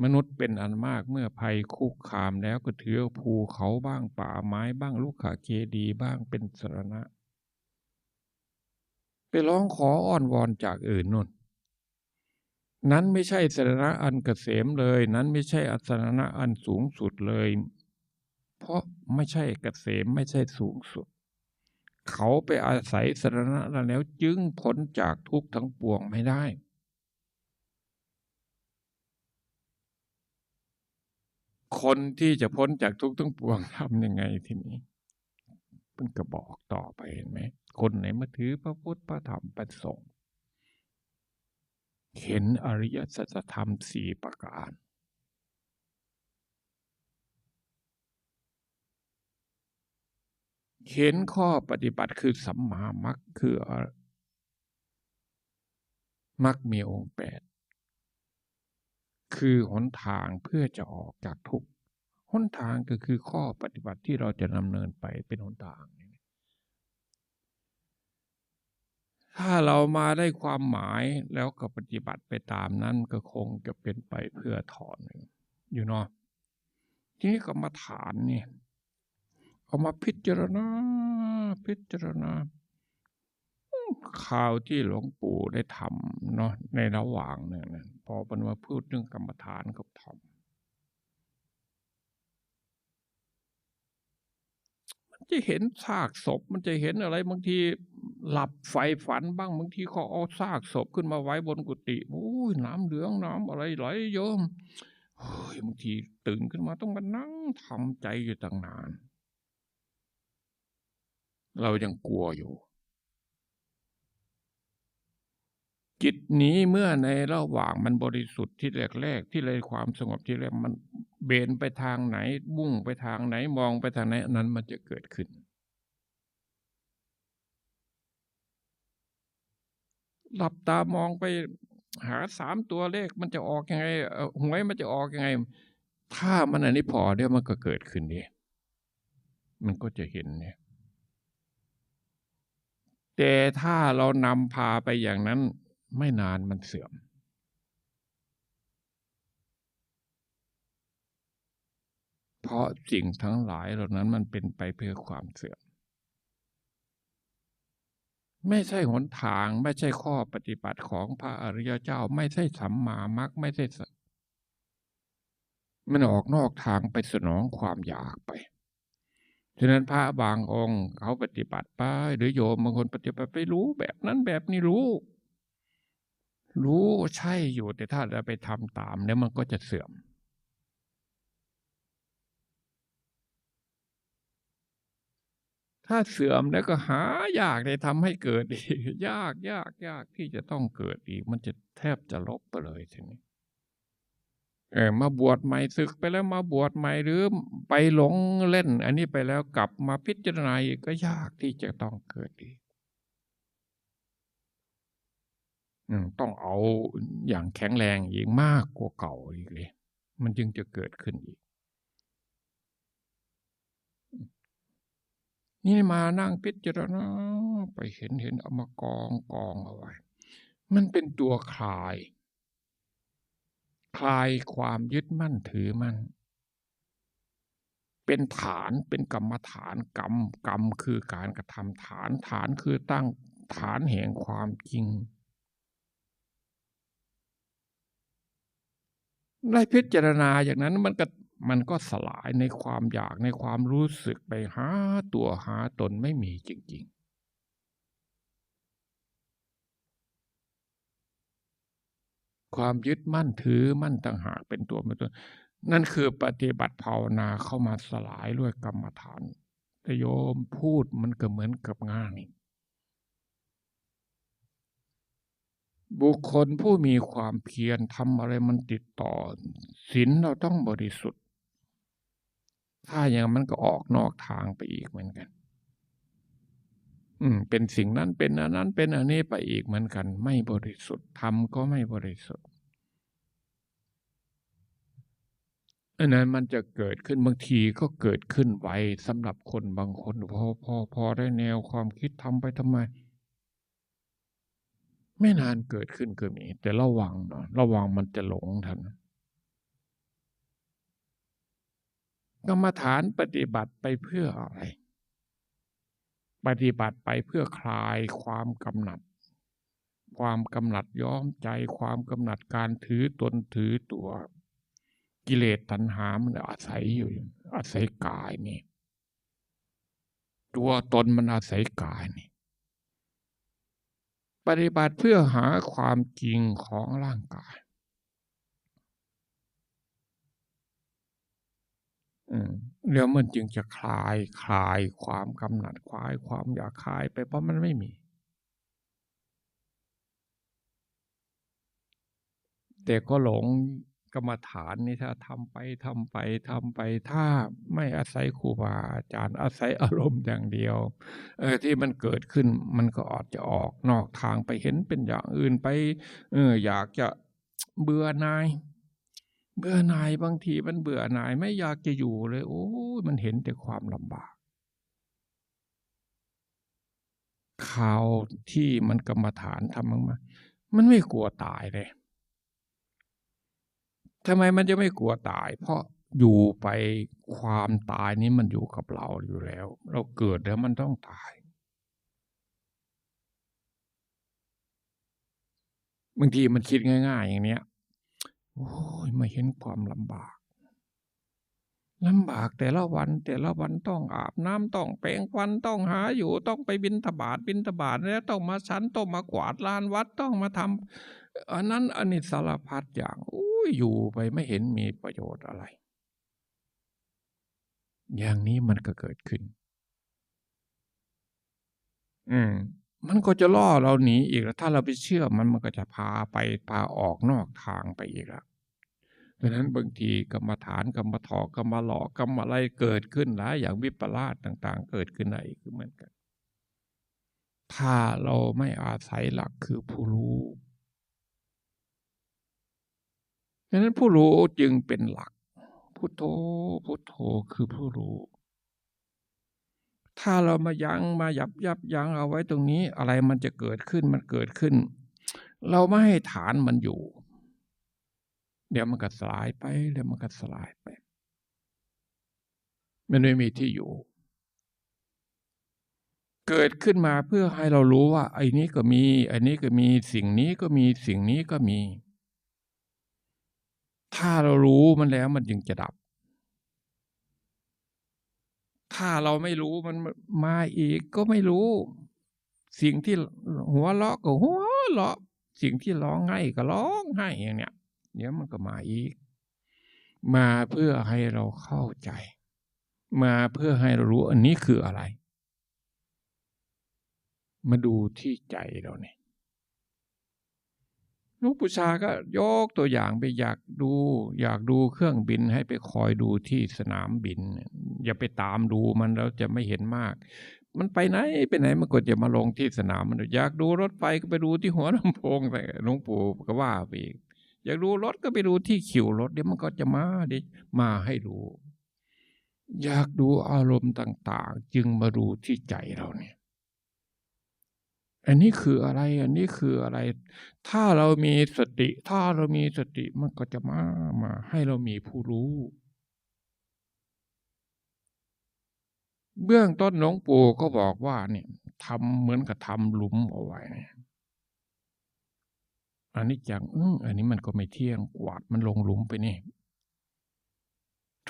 มนุษย์เป็นอันมากเมื่อภัยคุกคามแล้วก็ถือภูเขาบ้างป่าไม้บ้างลูกขเจดีบ้างเป็นสรณะไปร้องขออ้อนวอนจากอื่นนู่นนั้นไม่ใช่สรณะอันเกษมเลยนั้นไม่ใช่สรณะอันสูงสุดเลยเพราะไม่ใช่เกษมไม่ใช่สูงสุดเขาไปอาศัยสรณะแล้วจึงพ้นจากทุกข์ทั้งปวงไม่ได้คนที่จะพ้นจากทุกข์ทั้งปวงทำยังไงทีนี้เพิ่งก็บอกต่อไปเห็นไหมคนไหนมาถือพระพุทธพระธรรมพระสงฆ์ เห็นอริยสัจธรรม4ประการเห็นข้อปฏิบัติคือสัมมามรรคคือมรรคมีองค์8คือหนทางเพื่อจะออกจากทุกข์หนทางก็คือข้อปฏิบัติที่เราจะดำเนินไปเป็นหนทางถ้าเรามาได้ความหมายแล้วก็ปฏิบัติไปตามนั้นก็คงจะเป็นไปเพื่อถอนอยู่เนาะทีนี้กรรมฐานเนี่ยเอามาพิจารณาข่าวที่หลวงปู่ได้ทำเนาะในระหว่างเนี่ยนะพอเป็นว่าพูดเรื่องกรรมฐานกับทำมันจะเห็นซากศพมันจะเห็นอะไรบางทีหลับไฟฝันบ้างบางทีเขาเอาซากศพขึ้นมาไว้บนกุฏิโอ้ยน้ำเหลืองน้ำอะไรไหลเยิ้มบางทีตื่นขึ้นมาต้องมานั่งทำใจอยู่ตั้งนานเรายังกลัวอยู่จิตนี้เมื่อในระหว่างมันบริสุทธิ์ที่แรกที่เลยความสงบที่แรกมันเบนไปทางไหนมุ่งไปทางไหนมองไปทางไหนนั้นมันจะเกิดขึ้นหลับตามองไปหา3ตัวเลขมันจะออกยังไงหวยมันจะออกยังไงถ้ามันอันนี้พอเดี๋ยวมันก็เกิดขึ้นดิมันก็จะเห็นเนี่ยแต่ถ้าเรานำพาไปอย่างนั้นไม่นานมันเสื่อมเพราะสิ่งทั้งหลายเหล่านั้นมันเป็นไปเพื่อความเสื่อมไม่ใช่หนทางไม่ใช่ข้อปฏิบัติของพระอริยเจ้าไม่ใช่สัมมามรรคไม่ใช่มันออกนอกทางไปสนองความอยากไปฉะนั้นพระบางองค์เขาปฏิบัติไปหรือโยมบางคนปฏิบัติไปรู้แบบนั้นแบบนี้รู้ใช่อยู่แต่ถ้าเราไปทำตามแล้วมันก็จะเสื่อมถ้าเสื่อมแล้วก็หายากเลยทำให้เกิดอีกยากที่จะต้องเกิดอีกมันจะแทบจะลบไปเลยทีนี้มาบวชใหม่ศึกไปแล้วมาบวชใหม่หรือไปหลงเล่นอันนี้ไปแล้วกลับมาพิจารณาอีกก็ยากที่จะต้องเกิดอีกต้องเอาอย่างแข็งแรงอีกมากกว่าเก่าอีกเลยมันจึงจะเกิดขึ้นอีกนี่มานั่งพิจารณาไปเห็นเอามากองเอาไว้มันเป็นตัวคลายความยึดมั่นถือมั่นเป็นฐานเป็นกรรมฐานกรรมคือการกระทำฐานคือตั้งฐานแห่งความจริงได้พิจารณาอย่างนั้นมันก็สลายในความอยากในความรู้สึกไปหาตัวหาตนไม่มีจริงๆความยึดมั่นถือมั่นต่างหากเป็นตัวเป็นตนนั่นคือปฏิบัติภาวนาเข้ามาสลายด้วยกรรมฐานแต่โยมพูดมันก็เหมือนกับง่ายบุคคลผู้มีความเพียรทำอะไรมันติดต่อศีลเราต้องบริสุทธิ์ถ้าอย่างมันก็ออกนอกทางไปอีกเหมือนกันเป็นสิ่งนั้นเป็นอันนั้นเป็นอันนี้ไปอีกเหมือนกันไม่บริสุทธิ์ธรรมก็ไม่บริสุทธิ์อันนั้นมันจะเกิดขึ้นบางทีก็เกิดขึ้นไวสำหรับคนบางคนพอได้แนวความคิดทำไปทำไมไม่นานเกิดขึ้นก็มีแต่ระวังเนาะระวังมันจะหลงทันกรรมฐานปฏิบัติไปเพื่ออะไรปฏิบัติไปเพื่อคลายความกำหนัดย้อมใจความกำหนัดการถือตนถือตัวกิเลสตัณหามันอาศัยอยู่อาศัยกายนี่ตัวตนมันอาศัยกายนี่ปฏิบัติเพื่อหาความจริงของร่างกายเดี๋ยวมันจึงจะคลายความกำหนัดคลายความอยากคลายไปเพราะมันไม่มี แต่ก็หลงกรรมฐานนี่ถ้าทำไปถ้าไม่อาศัยครูบาอาจารย์อาศัยอารมณ์อย่างเดียวที่มันเกิดขึ้นมันก็อาจจะออกนอกทางไปเห็นเป็นอย่างอื่นไปอยากจะเบื่อหน่ายบางทีมันเบื่อหน่ายไม่อยากจะอยู่เลยโอ้ยมันเห็นแต่ความลำบากข่าวที่มันกรรมฐานทำมากๆมันไม่กลัวตายเลยทำไมมันจะไม่กลัวตายเพราะอยู่ไปความตายนี้มันอยู่กับเราอยู่แล้วเราเกิดแล้วมันต้องตายบางทีมันคิดง่ายๆอย่างเนี้ยโอ้ยมาเห็นความลำบากแต่ละวันต้องอาบน้ำต้องแปรงฟันต้องหาอยู่ต้องไปบิณฑบาตแล้วต้องมาฉันต้องมากวาดลานวัดต้องมาทำอันนั้นอันนี้สารพัดอย่างอุ้ยอยู่ไปไม่เห็นมีประโยชน์อะไรอย่างนี้มันก็เกิดขึ้นอืมมันก็จะล่อเราหนีอีกแล้วถ้าเราไปเชื่อมันก็จะพาออกนอกทางไปอีกแล้วดังนั้นบางทีกรรมฐานกรรมถอกกรรมหลอกกรรมอะไรเกิดขึ้นหลายอย่างวิปลาสต่างๆเกิดขึ้นได้อีกเหมือนกันถ้าเราไม่อาศัยหลักคือผู้รู้ดังนั้นผู้รู้จึงเป็นหลักพุทโธพุทโธคือผู้รู้ถ้าเรามายับยั้งเอาไว้ตรงนี้อะไรมันจะเกิดขึ้นมันเกิดขึ้นเราไม่ให้ฐานมันอยู่เดี๋ยวมันก็สลายไปเดี๋ยวมันก็สลายไปมันไม่มีที่อยู่เกิดขึ้นมาเพื่อให้เรารู้ว่าไอ้นี้ก็มีอันนี้ก็มีสิ่งนี้ก็มีสิ่งนี้ก็มีถ้าเรารู้มันแล้วมันจึงจะดับถ้าเราไม่รู้มันมาอีกก็ไม่รู้สิ่งที่หัวเราะก็หัวเราะสิ่งที่ร้องไห้ก็ร้องไห้อย่างเนี้ยเดี๋ยวมันก็มาอีกมาเพื่อให้เราเข้าใจมาเพื่อให้เรารู้อันนี้คืออะไรมาดูที่ใจเราเนี่ยหลวงปู่ชาก็ยกตัวอย่างไปอยากดูเครื่องบินให้ไปคอยดูที่สนามบินอย่าไปตามดูมันแล้วจะไม่เห็นมากมันไปไหนมันก็จะมาลงที่สนามมันอยากดูรถไฟก็ไปดูที่หัวลำโพงแต่หลวงปู่ก็ว่าไปอีกอยากดูรถก็ไปดูที่คิวรถเดี๋ยวมันก็จะมาให้ดูอยากดูอารมณ์ต่างๆจึงมาดูที่ใจเราเนี่ยอันนี้คืออะไรอันนี้คืออะไรถ้าเรามีสติมันก็จะมาให้เรามีผู้รู้เบื้องต้นหลวงปู่ก็บอกว่าเนี่ยทำเหมือนกับทำหลุมเอาไว้อันนี้จังอันนี้มันก็ไม่เที่ยงกวาดมันลงหลุมไปนี่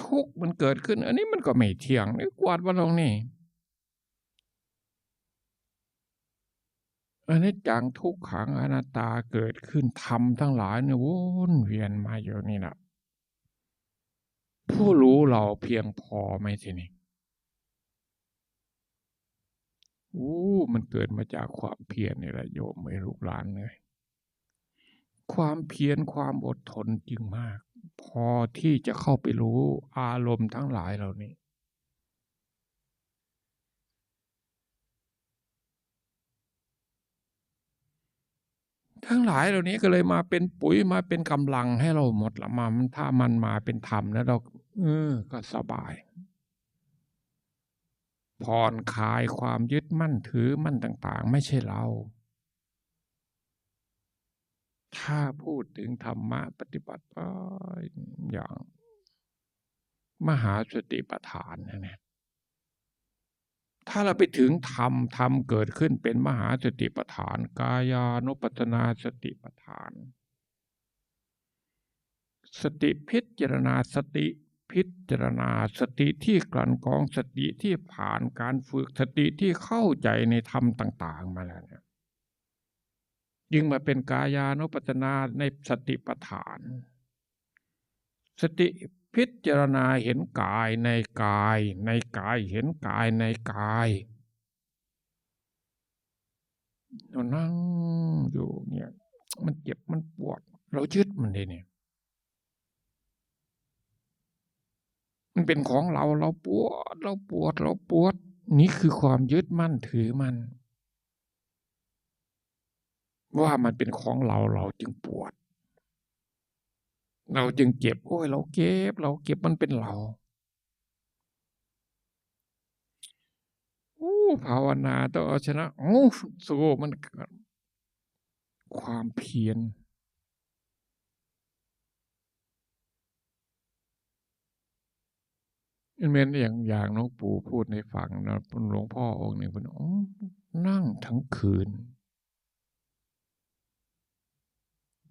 ทุกข์มันเกิดขึ้นอันนี้มันก็ไม่เที่ยงนี่กวาดมาลงนี่อันนี้จังทุกขังอนัตตาเกิดขึ้นธรรมทั้งหลายเนี่ยวนเวียนมาอยู่นี่นะผู้รู้เราเพียงพอไหมทีนี้มันเกิดมาจากความเพียรนี่แหละโยมไม่ลูกหลานเลยความเพียรความอดทนจึงมากพอที่จะเข้าไปรู้อารมณ์ทั้งหลายเหล่านี้ทั้งหลายเหล่านี้ก็เลยมาเป็นปุ๋ยมาเป็นกำลังให้เราหมดละมันถ้ามันมาเป็นธรรมแล้วเราก็สบายผ่อนคลายความยึดมั่นถือมั่นต่างๆไม่ใช่เราถ้าพูดถึงธรรมะปฏิบัติอย่างมหาสติปัฏฐานนะถ้าเราไปถึงธรรมเกิดขึ้นเป็นมหาสติปัฏฐานกายานุปัสสนาสติปัฏฐานสติพิจารณาสติพิจารณาสติที่กลั่นกรองสติที่ผ่านการฝึกสติที่เข้าใจในธรรมต่างๆมาแล้วเนี่ยยิ่งมาเป็นกายานุปัสสนาในสติปัฏฐานสติพิจารณาเห็นกายในกายในกายเห็นกายในกายเรานั่งอยู่เนี่ยมันเจ็บมันปวด เรายึดมันเลยเนี่ยมันเป็นของเราเราปวดเราปวดเราปวดนี่คือความยึดมั่นถือมันว่ามันเป็นของเราเราจึงปวดเราจึงเจ็บโอ้ยเราเก็บมันเป็นเราภาวนาต้องเอาชนะสู้มันความเพียรเหมือนอย่างหลวงปู่พูดในฝั่งนะหลวงพ่อองค์หนึ่งพูดนั่งทั้งคืน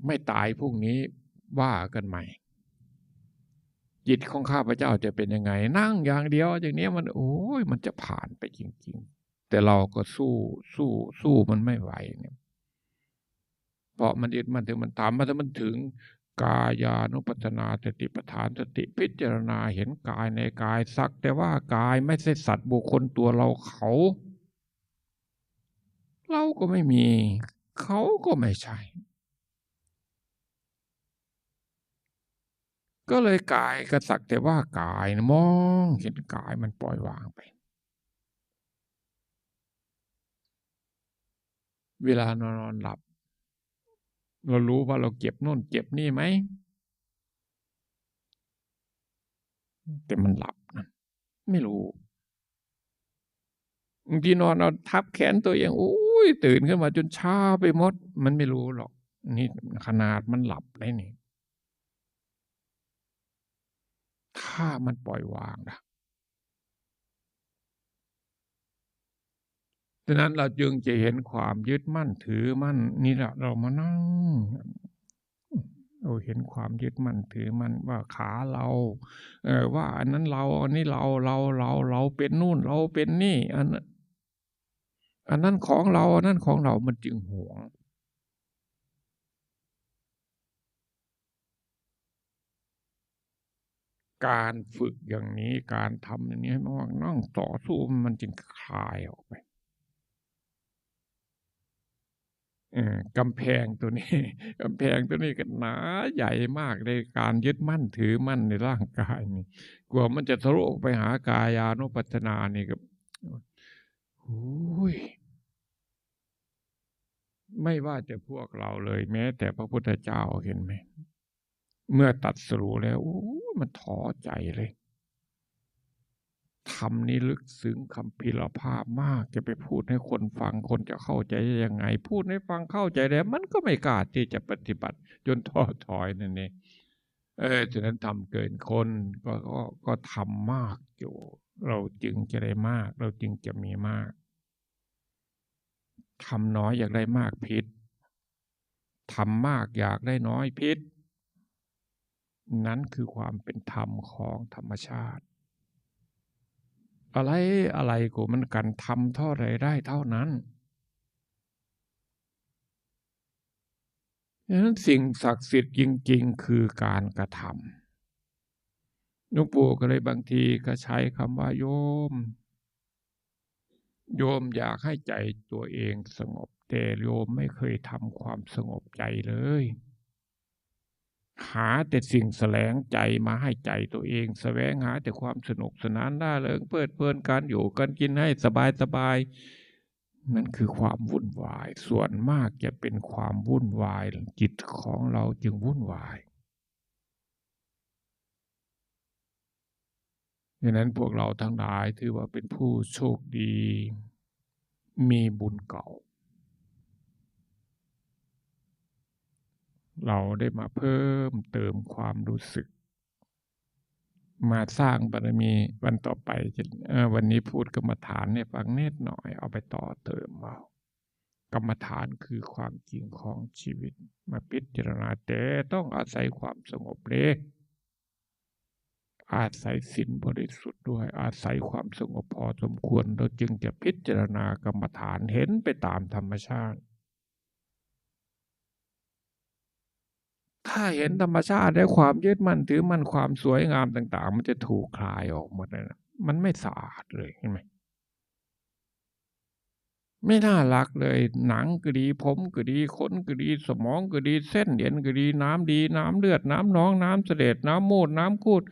ไม่ตายพรุ่งนี้ว่ากันใหม่จิตของข้าพเจ้าจะเป็นยังไงนั่งอย่างเดียวอย่างนี้มันมันจะผ่านไปจริงๆแต่เราก็สู้มันไม่ไหวเนี่ยเพราะมันอึดมันถึงมันตามมาถ้ามันถึงกายานุปัสสนาสติปัฏฐานสติพิจารณาเห็นกายในกายสักแต่ว่ากายไม่ใช่สัตว์บุคคลตัวเราเราก็ไม่มีเขาก็ไม่ใช่ก็เลยกายก็สักแต่ว่ากายมองเห็นกายมันปล่อยวางไปเวลานอนหลับเรารู้ว่าเราเจ็บโน่นเจ็บนี่ไหมแต่มันหลับนะไม่รู้บางทีนอนเอาทับแขนตัวเองตื่นขึ้นมาจนชาไปหมดมันไม่รู้หรอกนี่ขนาดมันหลับได้นี่ถ้ามันปล่อยวางนะดังนั้นเราจึงจะเห็นความยึดมั่นถือมั่นนี่แหละเรามานั่งเราเห็นความยึดมั่นถือมั่นว่าขาเราว่าอันนั้นเราอันนี้เราเป็นนู่นเราเป็นนี่อันนั้นของเราอันนั้นของเรามันจึงหวงการฝึกอย่างนี้การทำอย่างนี้ให้มากนั่งต่อสู้มันจึงคลายออกไปกำแพงตัวนี้กำแพงตัวนี้ก็หนาใหญ่มากในการยึดมั่นถือมั่นในร่างกายนี่กลัวมันจะทะลุออกไปหากายานุปัสสนานี่ก็ไม่ว่าจะพวกเราเลยแม้แต่พระพุทธเจ้าเห็นไหมเมื่อตัดสรู้แล้วมันท้อใจเลยธรรมนี้ลึกซึ้งคัมภีรภาพมากจะไปพูดให้คนฟังคนจะเข้าใจยังไงพูดให้ฟังเข้าใจแล้วมันก็ไม่กล้าที่จะปฏิบัติจนท้อถอยนั่นเองฉะนั้นทำเกินคนก็ทำมากอยู่เราจึงจะได้มากเราจึงจะมีมากทำน้อยอยากได้มากพิษทำมากอยากได้น้อยพิษนั้นคือความเป็นธรรมของธรรมชาติอะไรกูมันกันทำเท่าไรได้เท่านั้นดังนั้นสิ่งศักดิ์สิทธิ์จริงๆคือการกระทำหลวงปู่ก็เลยบางทีก็ใช้คำว่าโยมอยากให้ใจตัวเองสงบแต่โยมไม่เคยทำความสงบใจเลยหาแต่สิ่งแสลงใจมาให้ใจตัวเองแสวงหาแต่ความสนุกสนานร่าเริงเพลิดเพลินการอยู่กันกินให้สบายนั่นคือความวุ่นวายส่วนมากจะเป็นความวุ่นวายจิตของเราจึงวุ่นวายดังนั้นพวกเราทั้งหลายถือว่าเป็นผู้โชคดีมีบุญเก่าเราได้มาเพิ่มเติมความรู้สึกมาสร้างบารมีวันต่อไปวันนี้พูดกรรมฐานเนี่ยฟังนิดหน่อยเอาไปต่อเติมเอากรรมฐานคือความจริงของชีวิตมาพิจารณาแต่ต้องอาศัยความสงบเลยอาศัยศีลบริสุทธิ์ด้วยอาศัยความสงบพอสมควรเราจึงจะพิจารณากรรมฐานเห็นไปตามธรรมชาติถ้าเห็นธรรมชาติและความยึดมั่นถือมั่นความสวยงามต่างๆมันจะถูกคลายออกหมดเลยนะมันไม่สะอาดเลยเห็นไหม ไม่น่ารักเลยหนังก็ดีผมก็ดีขนก็ดีสมองก็ดีเส้นเอ็นก็ดีน้ำดีน้ำเลือดน้ำหนองน้ำเสลดน้ำมูดน้ำคูด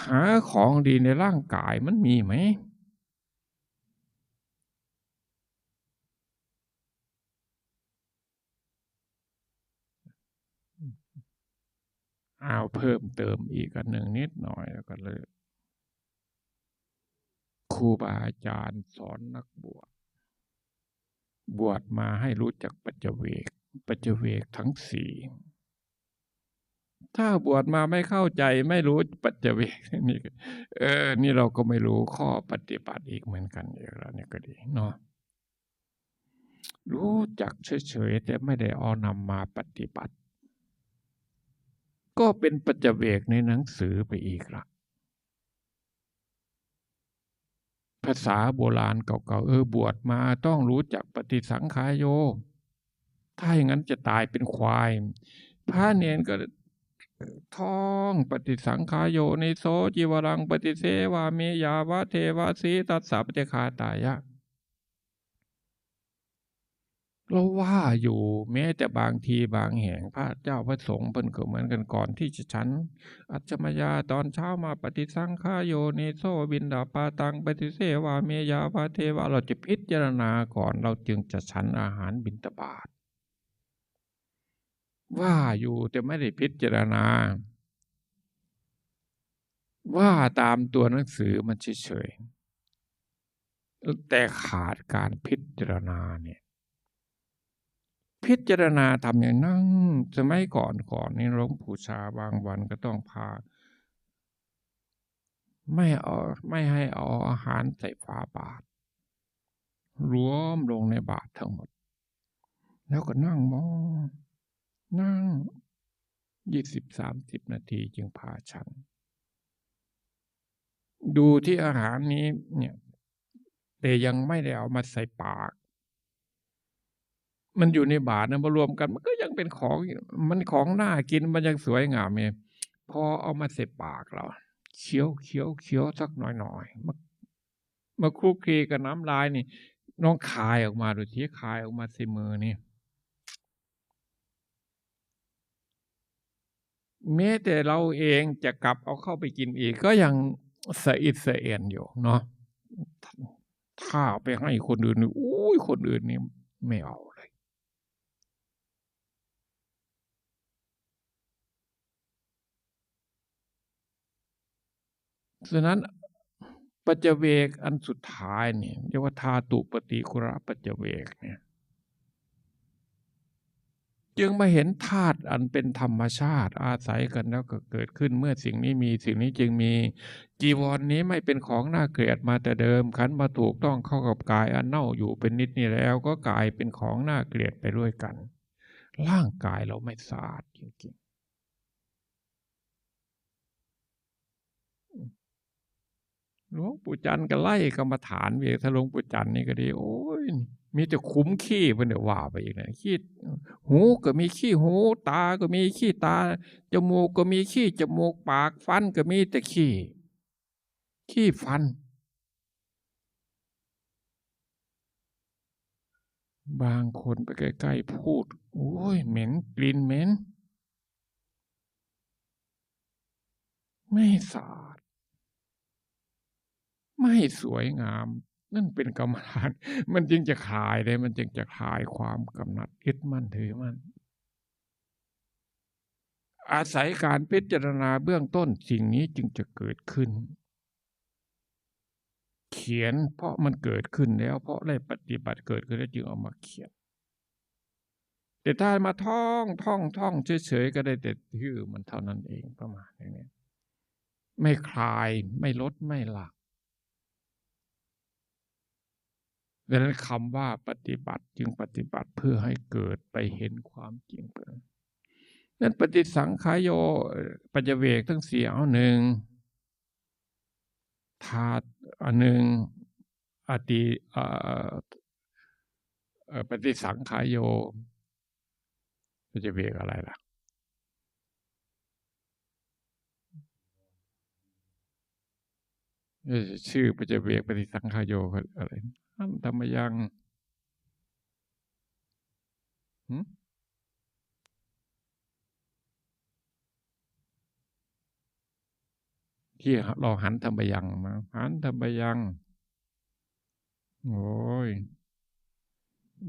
หาของดีในร่างกายมันมีไหมเอาเพิ่มเติมอีกอันหนึ่งนิดหน่อยแล้วก็เลยครูบาอาจารย์สอนนักบวชมาให้รู้จักปัจเจเวกทั้งสี่ถ้าบวชมาไม่เข้าใจไม่รู้ปัจเจเวกนี่นี่เราก็ไม่รู้ข้อปฏิบัติอีกเหมือนกันอย่างนี้ก็ดีเนาะรู้จักเฉยๆแต่ไม่ได้เอานำมาปฏิบัติก็เป็นปัจเจเวกในหนังสือไปอีกละภาษาโบราณเก่าๆบวชมาต้องรู้จักปฏิสังขายโยถ้าอย่างนั้นจะตายเป็นควายพระเนนก็ท่องปฏิสังขายโยในโสจิวรังปฏิเสวามิยาวะเทวะสีตัสสะปฏิคาตายะเราว่าอยู่แม้แต่บางทีบางแห่งพระเจ้าพระสงฆ์เพิ่นก็เหมือนกันก่อนที่จะฉันอัจฉมยาตอนเช้ามาปฏิสังขายโยนิโสบินดาปาตังปฏิเสวาเมยาวาเทวะเราจะพิจารณาก่อนเราจึงจะฉันอาหารบิณฑบาตว่าอยู่แต่ไม่ได้พิจารณาว่าตามตัวหนังสือมันเฉยๆแต่ขาดการพิจารณาเนี่ยพิจารณาทำอย่างนั่งสมัยก่อนนี่หลวงปู่ชาบางวันก็ต้องพาไม่ให้เอาอาหารใส่ฝาบาตรรวมลงในบาตรทั้งหมดแล้วก็นั่งมองนั่ง20-30 นาทีจึงพาฉันดูที่อาหารนี้เนี่ยแต่ยังไม่ได้เอามาใส่ปากมันอยู่ในบาตรนะมารวมกันมันก็ยังเป็นของมันของน่ากินมันยังสวยงามไงพอเอามาใส่ปากเราเคี้ยวสักหน่อยมาคลุกคลีกับน้ำลายนี่น้องคายออกมาดูทีคายออกมาใส่มือนี่แม้แต่เราเองจะกลับเอาเข้าไปกินอีกก็ยังสะอิดสะเอียนอยู่เนาะถ้าไปให้คนอื่นนี่อุ้ยคนอื่นนี่ไม่เอาเลยฉะนั้นปัจเจเวกอันสุดท้ายเนี่ยเรียกว่าธาตุปฏิคุระปัจเจเวกเนี่ยจึงมาเห็นธาตุอันเป็นธรรมชาติอาศัยกันแล้วก็เกิดขึ้นเมื่อสิ่งนี้มีสิ่งนี้จึงมีจีวร นี้ไม่เป็นของน่าเกลียดมาแต่เดิมขันมาถูกต้องเข้ากับกายอันเน่าอยู่เป็นนิดนี่แล้วก็กลายเป็นของน่าเกลียดไปด้วยกันร่างกายเราไม่สะอาดจริงๆหลวงปู่จันทร์ก็ไล่กรรมฐานเวทหลวงปู่จันทร์นี่ก็ดีโอ้ยมีแต่คุ้มขี้เพิ่นเดี๋ยวว่าไปอีกนะขี้หูก็มีขี้หูตาก็มีขี้ตาจมูกก็มีขี้จมูกปากฟันก็มีแต่ขี้ฟันบางคนไปใกล้ๆพูดโอ้ยเหม็นกลิ่นเหม็นไม่สะอาดไม่สวยงามนั่นเป็นกรรมฐานมันจึงจะคลายได้มันจึงจะคลายความกำหนัดยึดมั่นถือมั่นอาศัยการพิจารณาเบื้องต้นสิ่งนี้จึงจะเกิดขึ้นเขียนเพราะมันเกิดขึ้นแล้วเพราะได้ปฏิบัติเกิดขึ้นแล้วจึงเอามาเขียนแต่ถ้ามาท่องเฉยๆก็ได้แต่ชื่อมันเท่านั้นเองประมาณนี้ไม่คลายไม่ลดไม่ละดังนั้นคำว่าปฏิบัติจึงปฏิบัติเพื่อให้เกิดไปเห็นความจริงเปิดนั้นปฏิสังขายโยปัจเจเวกทั้งสี่เอาหนึ่งธาตุอันหนึ่งอติปฏิสังขายโยปัจเจเวกอะไรล่ะชื่อปัจเจเวกปฏิสังขายโยอะไรธรรมยัง ที่เราหันทำไปยังมาหันทำไปยังโอ้ย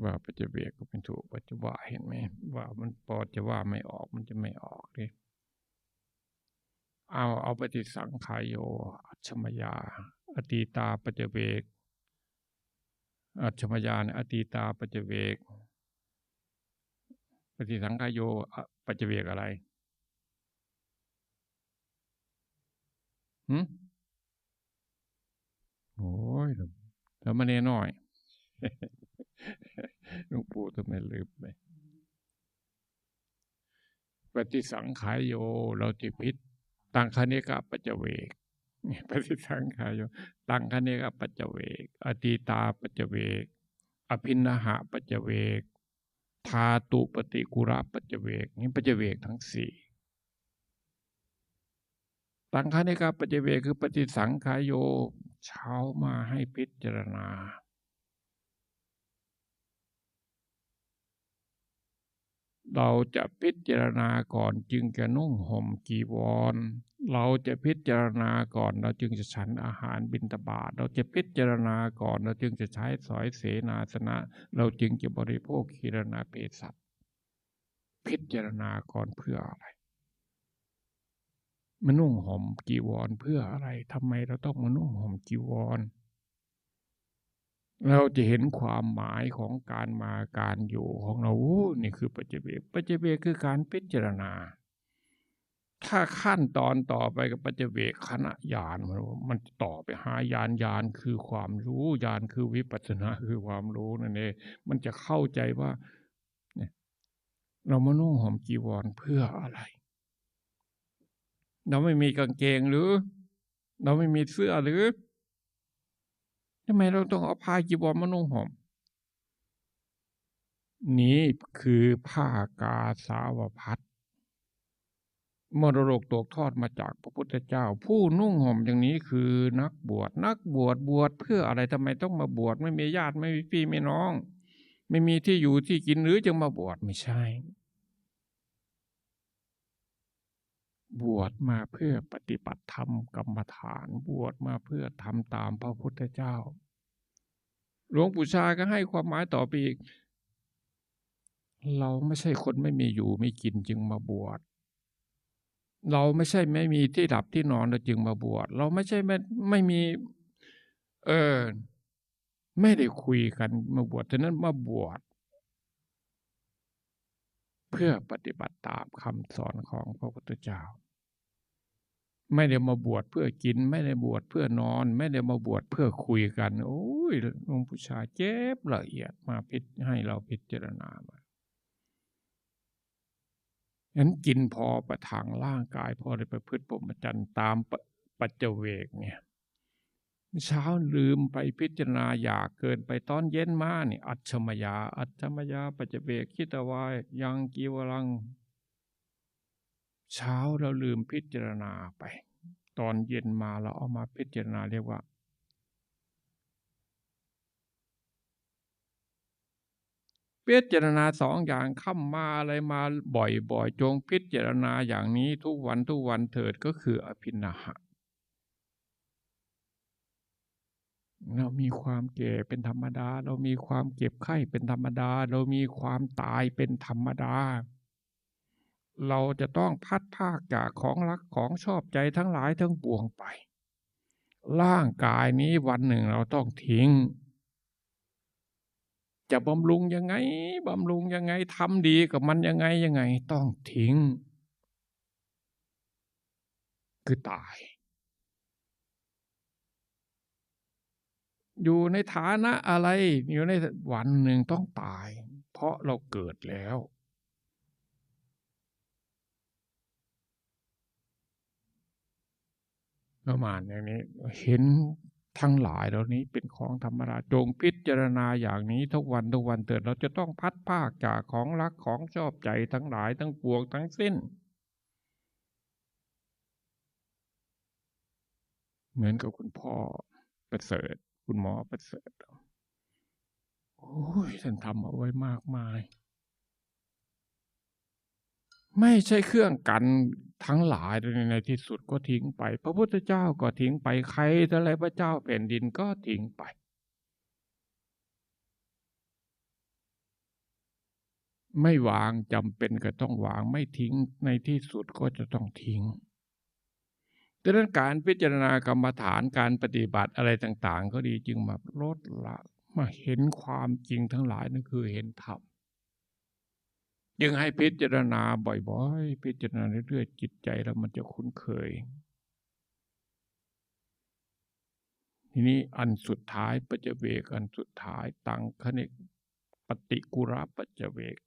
ว่าปัจเจเวกก็เป็นถูกปัจจุบันเห็นไหมว่ามันพอจะว่าไม่ออกมันจะไม่ออกดิเอาปฏิสังขายโยอัจฉมยาอตีตาปัจเจเวกอัจฉมยาอตีตาปัจเจเวกปฏิสังขายโยปัจเจเวกอะไรโอ้ยแล้วมันน้อยหลวงปู่ทำไมลืมไปปฏิสังขายโยเราจะพิษตังคณิกะปัจเจเวกปฏิสังขายโยตังคณิกะปัจเจเวกอตีตาปัจเจเวกอภินนหะปัจเจเวกธาตุปฏิกุระปัจเจเวกนี่ปัจเจเวกทั้งสี่ตังคณิกะปัจเจเวกคือปฏิสังขายโยเช้ามาให้พิจารณาเราจะพิจารณาก่อนจึงจะนุ่งห่มจีวรเราจะพิจารณาก่อนเราจึงจะฉันอาหารบิณฑบาตเราจะพิจารณาก่อนเราจึงจะใช้สอยเสนาสนะเราจึงจะบริโภคคีรณาเภสัชพิจารณาก่อนเพื่ออะไรมานุ่งห่มจีวรเพื่ออะไรทำไมเราต้องมานุ่งห่มจีวรเราจะเห็นความหมายของการมาการอยู่ของเรานี่คือปัจเจเวกปัจเจเวกคือการพิจารณาถ้าขั้นตอนต่อไปกับปัจเจเวกขณะญาณมันต่อไปหาญาณญาณคือความรู้ญาณคือวิปัสสนาคือความรู้นั่นเองมันจะเข้าใจว่าเนี่ยเรามานุ่งห่มจีวรเพื่ออะไรเราไม่มีกางเกงหรือเราไม่มีเสื้อหรือทำไมเราต้องเอาผ้าจีวรมานุ่งห่มนี้คือผ้ากาสาวพัสมรดกตกทอดมาจากพระพุทธเจ้าผู้นุ่งห่มอย่างนี้คือนักบวชบวชเพื่ออะไรทำไมต้องมาบวชไม่มีญาติไม่มีพี่ไม่น้องไม่มีที่อยู่ที่กินหรือจึงมาบวชไม่ใช่บวชมาเพื่อปฏิบัติธรรมกรรมฐานบวชมาเพื่อทำตามพระพุทธเจ้าหลวงปู่ชาก็ให้ความหมายต่อไปอีกเราไม่ใช่คนไม่มีอยู่ไม่กินจึงมาบวชเราไม่ใช่ไม่มีที่หลับที่นอนเราจึงมาบวชเราไม่ใช่ไม่มีไม่ได้คุยกันมาบวชฉะนั้นมาบวชเพื่อปฏิบัติตามคำสอนของพระพุทธเจ้าไม่ได้มาบวชเพื่อกินไม่ได้บวชเพื่อนอนไม่ได้มาบวชเพื่อคุยกันโอ้ยหลวงปู่ชาเจ็บละเอียดมาให้เราพิจารณามางั้นกินพอประทังร่างกายพอได้ประพฤติพรหมจรรย์ตามปัจเจเวกเนี่ยเช้าลืมไปพิจารณาอยากเกินไปตอนเย็นมาเนี่ยอัจฉมยาปัจเจเวกคิตวายยังกีวรังเช้าเราลืมพิจารณาไปตอนเย็นมาเราเอามาพิจารณาเรียกว่าพิจารณาสองอย่างค่ำมาอะไรมาบ่อยๆจงพิจารณาอย่างนี้ทุกวันเถิดก็คืออภินาหะเรามีความแก่เป็นธรรมดาเรามีความเจ็บไข้เป็นธรรมดาเรามีความตายเป็นธรรมดาเราจะต้องพัดภาคจากของรักของชอบใจทั้งหลายทั้งปวงไปร่างกายนี้วันหนึ่งเราต้องทิ้งจะบำรุงยังไงทำดีกับมันยังไงต้องทิ้งคือตายอยู่ในฐานะอะไรอยู่ในวันหนึ่งต้องตายเพราะเราเกิดแล้วประมาณอย่างนี้เห็นทั้งหลายเหล่านี้เป็นของธรรมดาจงพิจารณาอย่างนี้ทุกวันเถิดเราจะต้องพัดภาคจากของรักของชอบใจทั้งหลายทั้งปวงทั้งสิ้นเหมือนกับคุณพ่อประเสริฐคุณหมอประเสริฐโอ้ยท่านทำเอาไว้มากมาย ไม่ใช่เครื่องกันทั้งหลายในที่สุดก็ทิ้งไปพระพุทธเจ้าก็ทิ้งไปใครอะไรพระเจ้าแผ่นดินก็ทิ้งไปไม่วางจำเป็นก็ต้องวางไม่ทิ้งในที่สุดก็จะต้องทิ้งดังนั้นการพิจารณากรรมฐานการปฏิบัติอะไรต่างๆก็ดีจึงมาลดละมาเห็นความจริงทั้งหลายนั่นคือเห็นธรรมยังให้พิจารณาบ่อยๆพิจารณาเรื่อยๆจิตใจแล้วมันจะคุ้นเคยทีนี้อันสุดท้ายปัจเจเวกอันสุดท้ายตังคณิปฏิกุระปัจเจเวก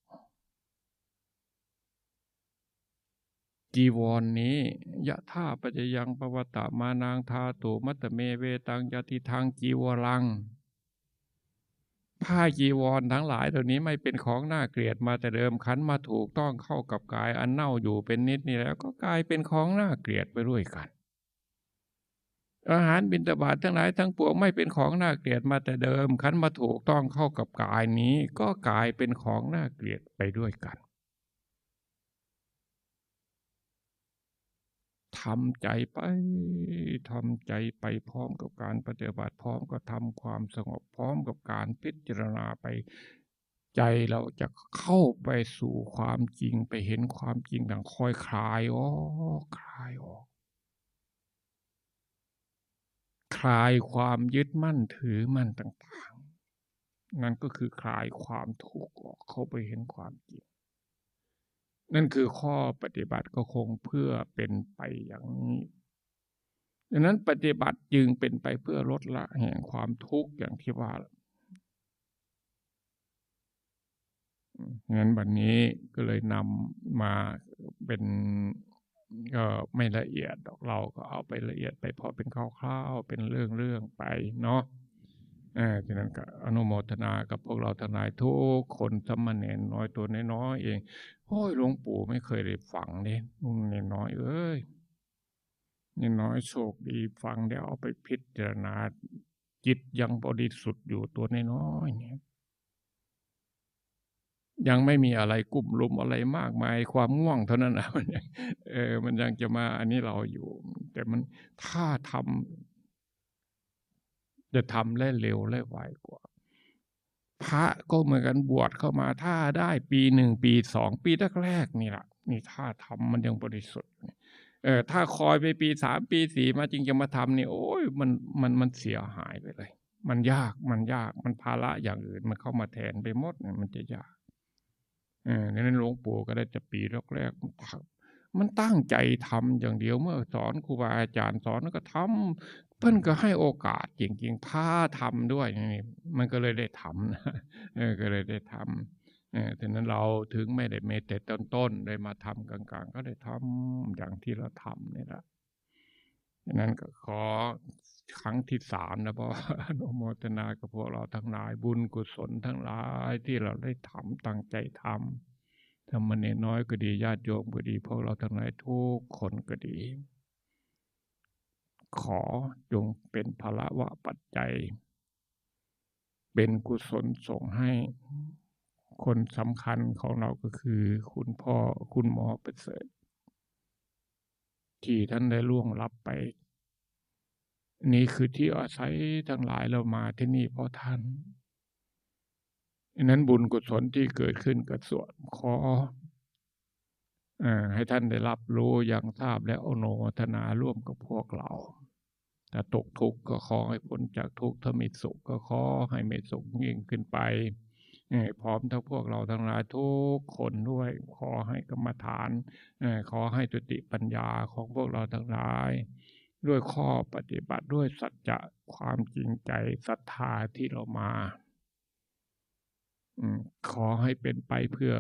จีวร นี้ยะท่าปัจจยังปวัตตมานางทาตุมัตตเมเวตังยะติทางจีวรังผ้าจีวรทั้งหลายตัวนี้ไม่เป็นของน่าเกลียดมาแต่เดิมขันมาถูกต้องเข้ากับกายอันเน่าอยู่เป็นนิดนี่แล้วก็กลายเป็นของน่าเกลียดไปด้วยกันอาหารบิณฑบาตทั้งหลายทั้งปวงไม่เป็นของน่าเกลียดมาแต่เดิมขันมาถูกต้องเข้ากับกายนี้ก็กลายเป็นของน่าเกลียดไปด้วยกันทำใจไปทำใจไปพร้อมกับการปฏิบัติพร้อมกับทำความสงบพร้อมกับการพิจารณาไปใจเราจะเข้าไปสู่ความจริงไปเห็นความจริงดังคอยคลายออกคลายออกคลายความยึดมั่นถือมั่นต่างๆนั่นก็คือคลายความทุกข์ออกเข้าไปเห็นความจริงนั่นคือข้อปฏิบัติก็คงเพื่อเป็นไปอย่างนี้ดังนั้นปฏิบัติจึงเป็นไปเพื่อลดละแห่งความทุกข์อย่างที่ว่างั้นวันนี้ก็เลยนำมาเป็นก็ไม่ละเอียดเราก็เอาไปละเอียดไปพอเป็นคร่าวๆเป็นเรื่องไปเนาะฉะนั้นก็อนุโมทนากับพวกเราทั้งหลายทุกคนสมณเณรน้อยตัวน้อยเองโอ้ยหลวงปู่ไม่เคยได้ฟังเลยนุ่นน้อยเอ้ยนี่น้อยโชคดีฟังแล้วเอาไปพิจารณาจิตยังบริสุทธิ์อยู่ตัวน้อยเนี่ยยังไม่มีอะไรกุ้มลุมอะไรมากมายความง่วงเท่านั้นนะมันยังจะมาอันนี้เราอยู่แต่มันถ้าทำจะทำและเร็วและไวกว่าพระก็เหมือนกันบวชเข้ามาถ้าได้ปี1ปี2ปีแรกๆนี่แหละนี่ถ้าทำมันยังบริสุทธิ์ถ้าคอยไปปี3ปี4มาจริงจะมาทำนี่โอ้ยมันเสียหายไปเลยมันยากมันภาระอย่างอื่นมันเข้ามาแทนไปหมดเนี่ยมันจะยากดังนั้นหลวงปู่ก็ได้จะปีแรกๆมันตั้งใจทำอย่างเดียวเมื่อสอนครูบาอาจารย์สอนก็ทำเพิ่นก็ให้โอกาสจริงๆพาทำด้วยนี่มันก็เลยได้ทำนะก็เลยได้ทำฉะนั้นเราถึงไม่ได้เมตแต่ต้นๆได้มาทำกลางๆก็ได้ทำอย่างที่เราทำนี่แหละฉะนั้นก็ขอครั้งที่3นะเพราะอนุโมทนากับพวกเราทั้งหลายบุญกุศลทั้งหลายที่เราได้ทำตั้งใจทำสามเณรน้อยก็ดีญาติโยมก็ดีพวกเราทั้งหลายทุกคนก็ดีขอจงเป็นภละวะปัจจัยเป็นกุศลส่งให้คนสำคัญของเราก็คือคุณพ่อคุณหมอประเสริฐที่ท่านได้ล่วงลับไปนี่คือที่อาศัยทั้งหลายเรามาที่นี่เพราะท่านนั้นบุญกุศลที่เกิดขึ้นกับส่วนขอให้ท่านได้รับรู้อย่างทราบและอนุโมทนาร่วมกับพวกเราถ้าตกทุกข์ก็ขอให้พ้นจากทุกข์ถ้ามีสุขก็ขอให้มีสุขยิ่งขึ้นไปพร้อมทั้งพวกเราทั้งหลายทุกคนด้วยขอให้กรรมฐานขอให้จุติปัญญาของพวกเราทั้งหลายด้วยข้อปฏิบัติด้วยสัจจะความจริงใจศรัทธาที่เรามาขอให้เป็นไปเพื่อ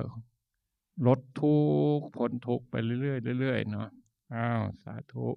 ลดทุกข์พ้นทุกข์ไปเรื่อยๆเรื่อยๆเนาะอ้าวสาธุ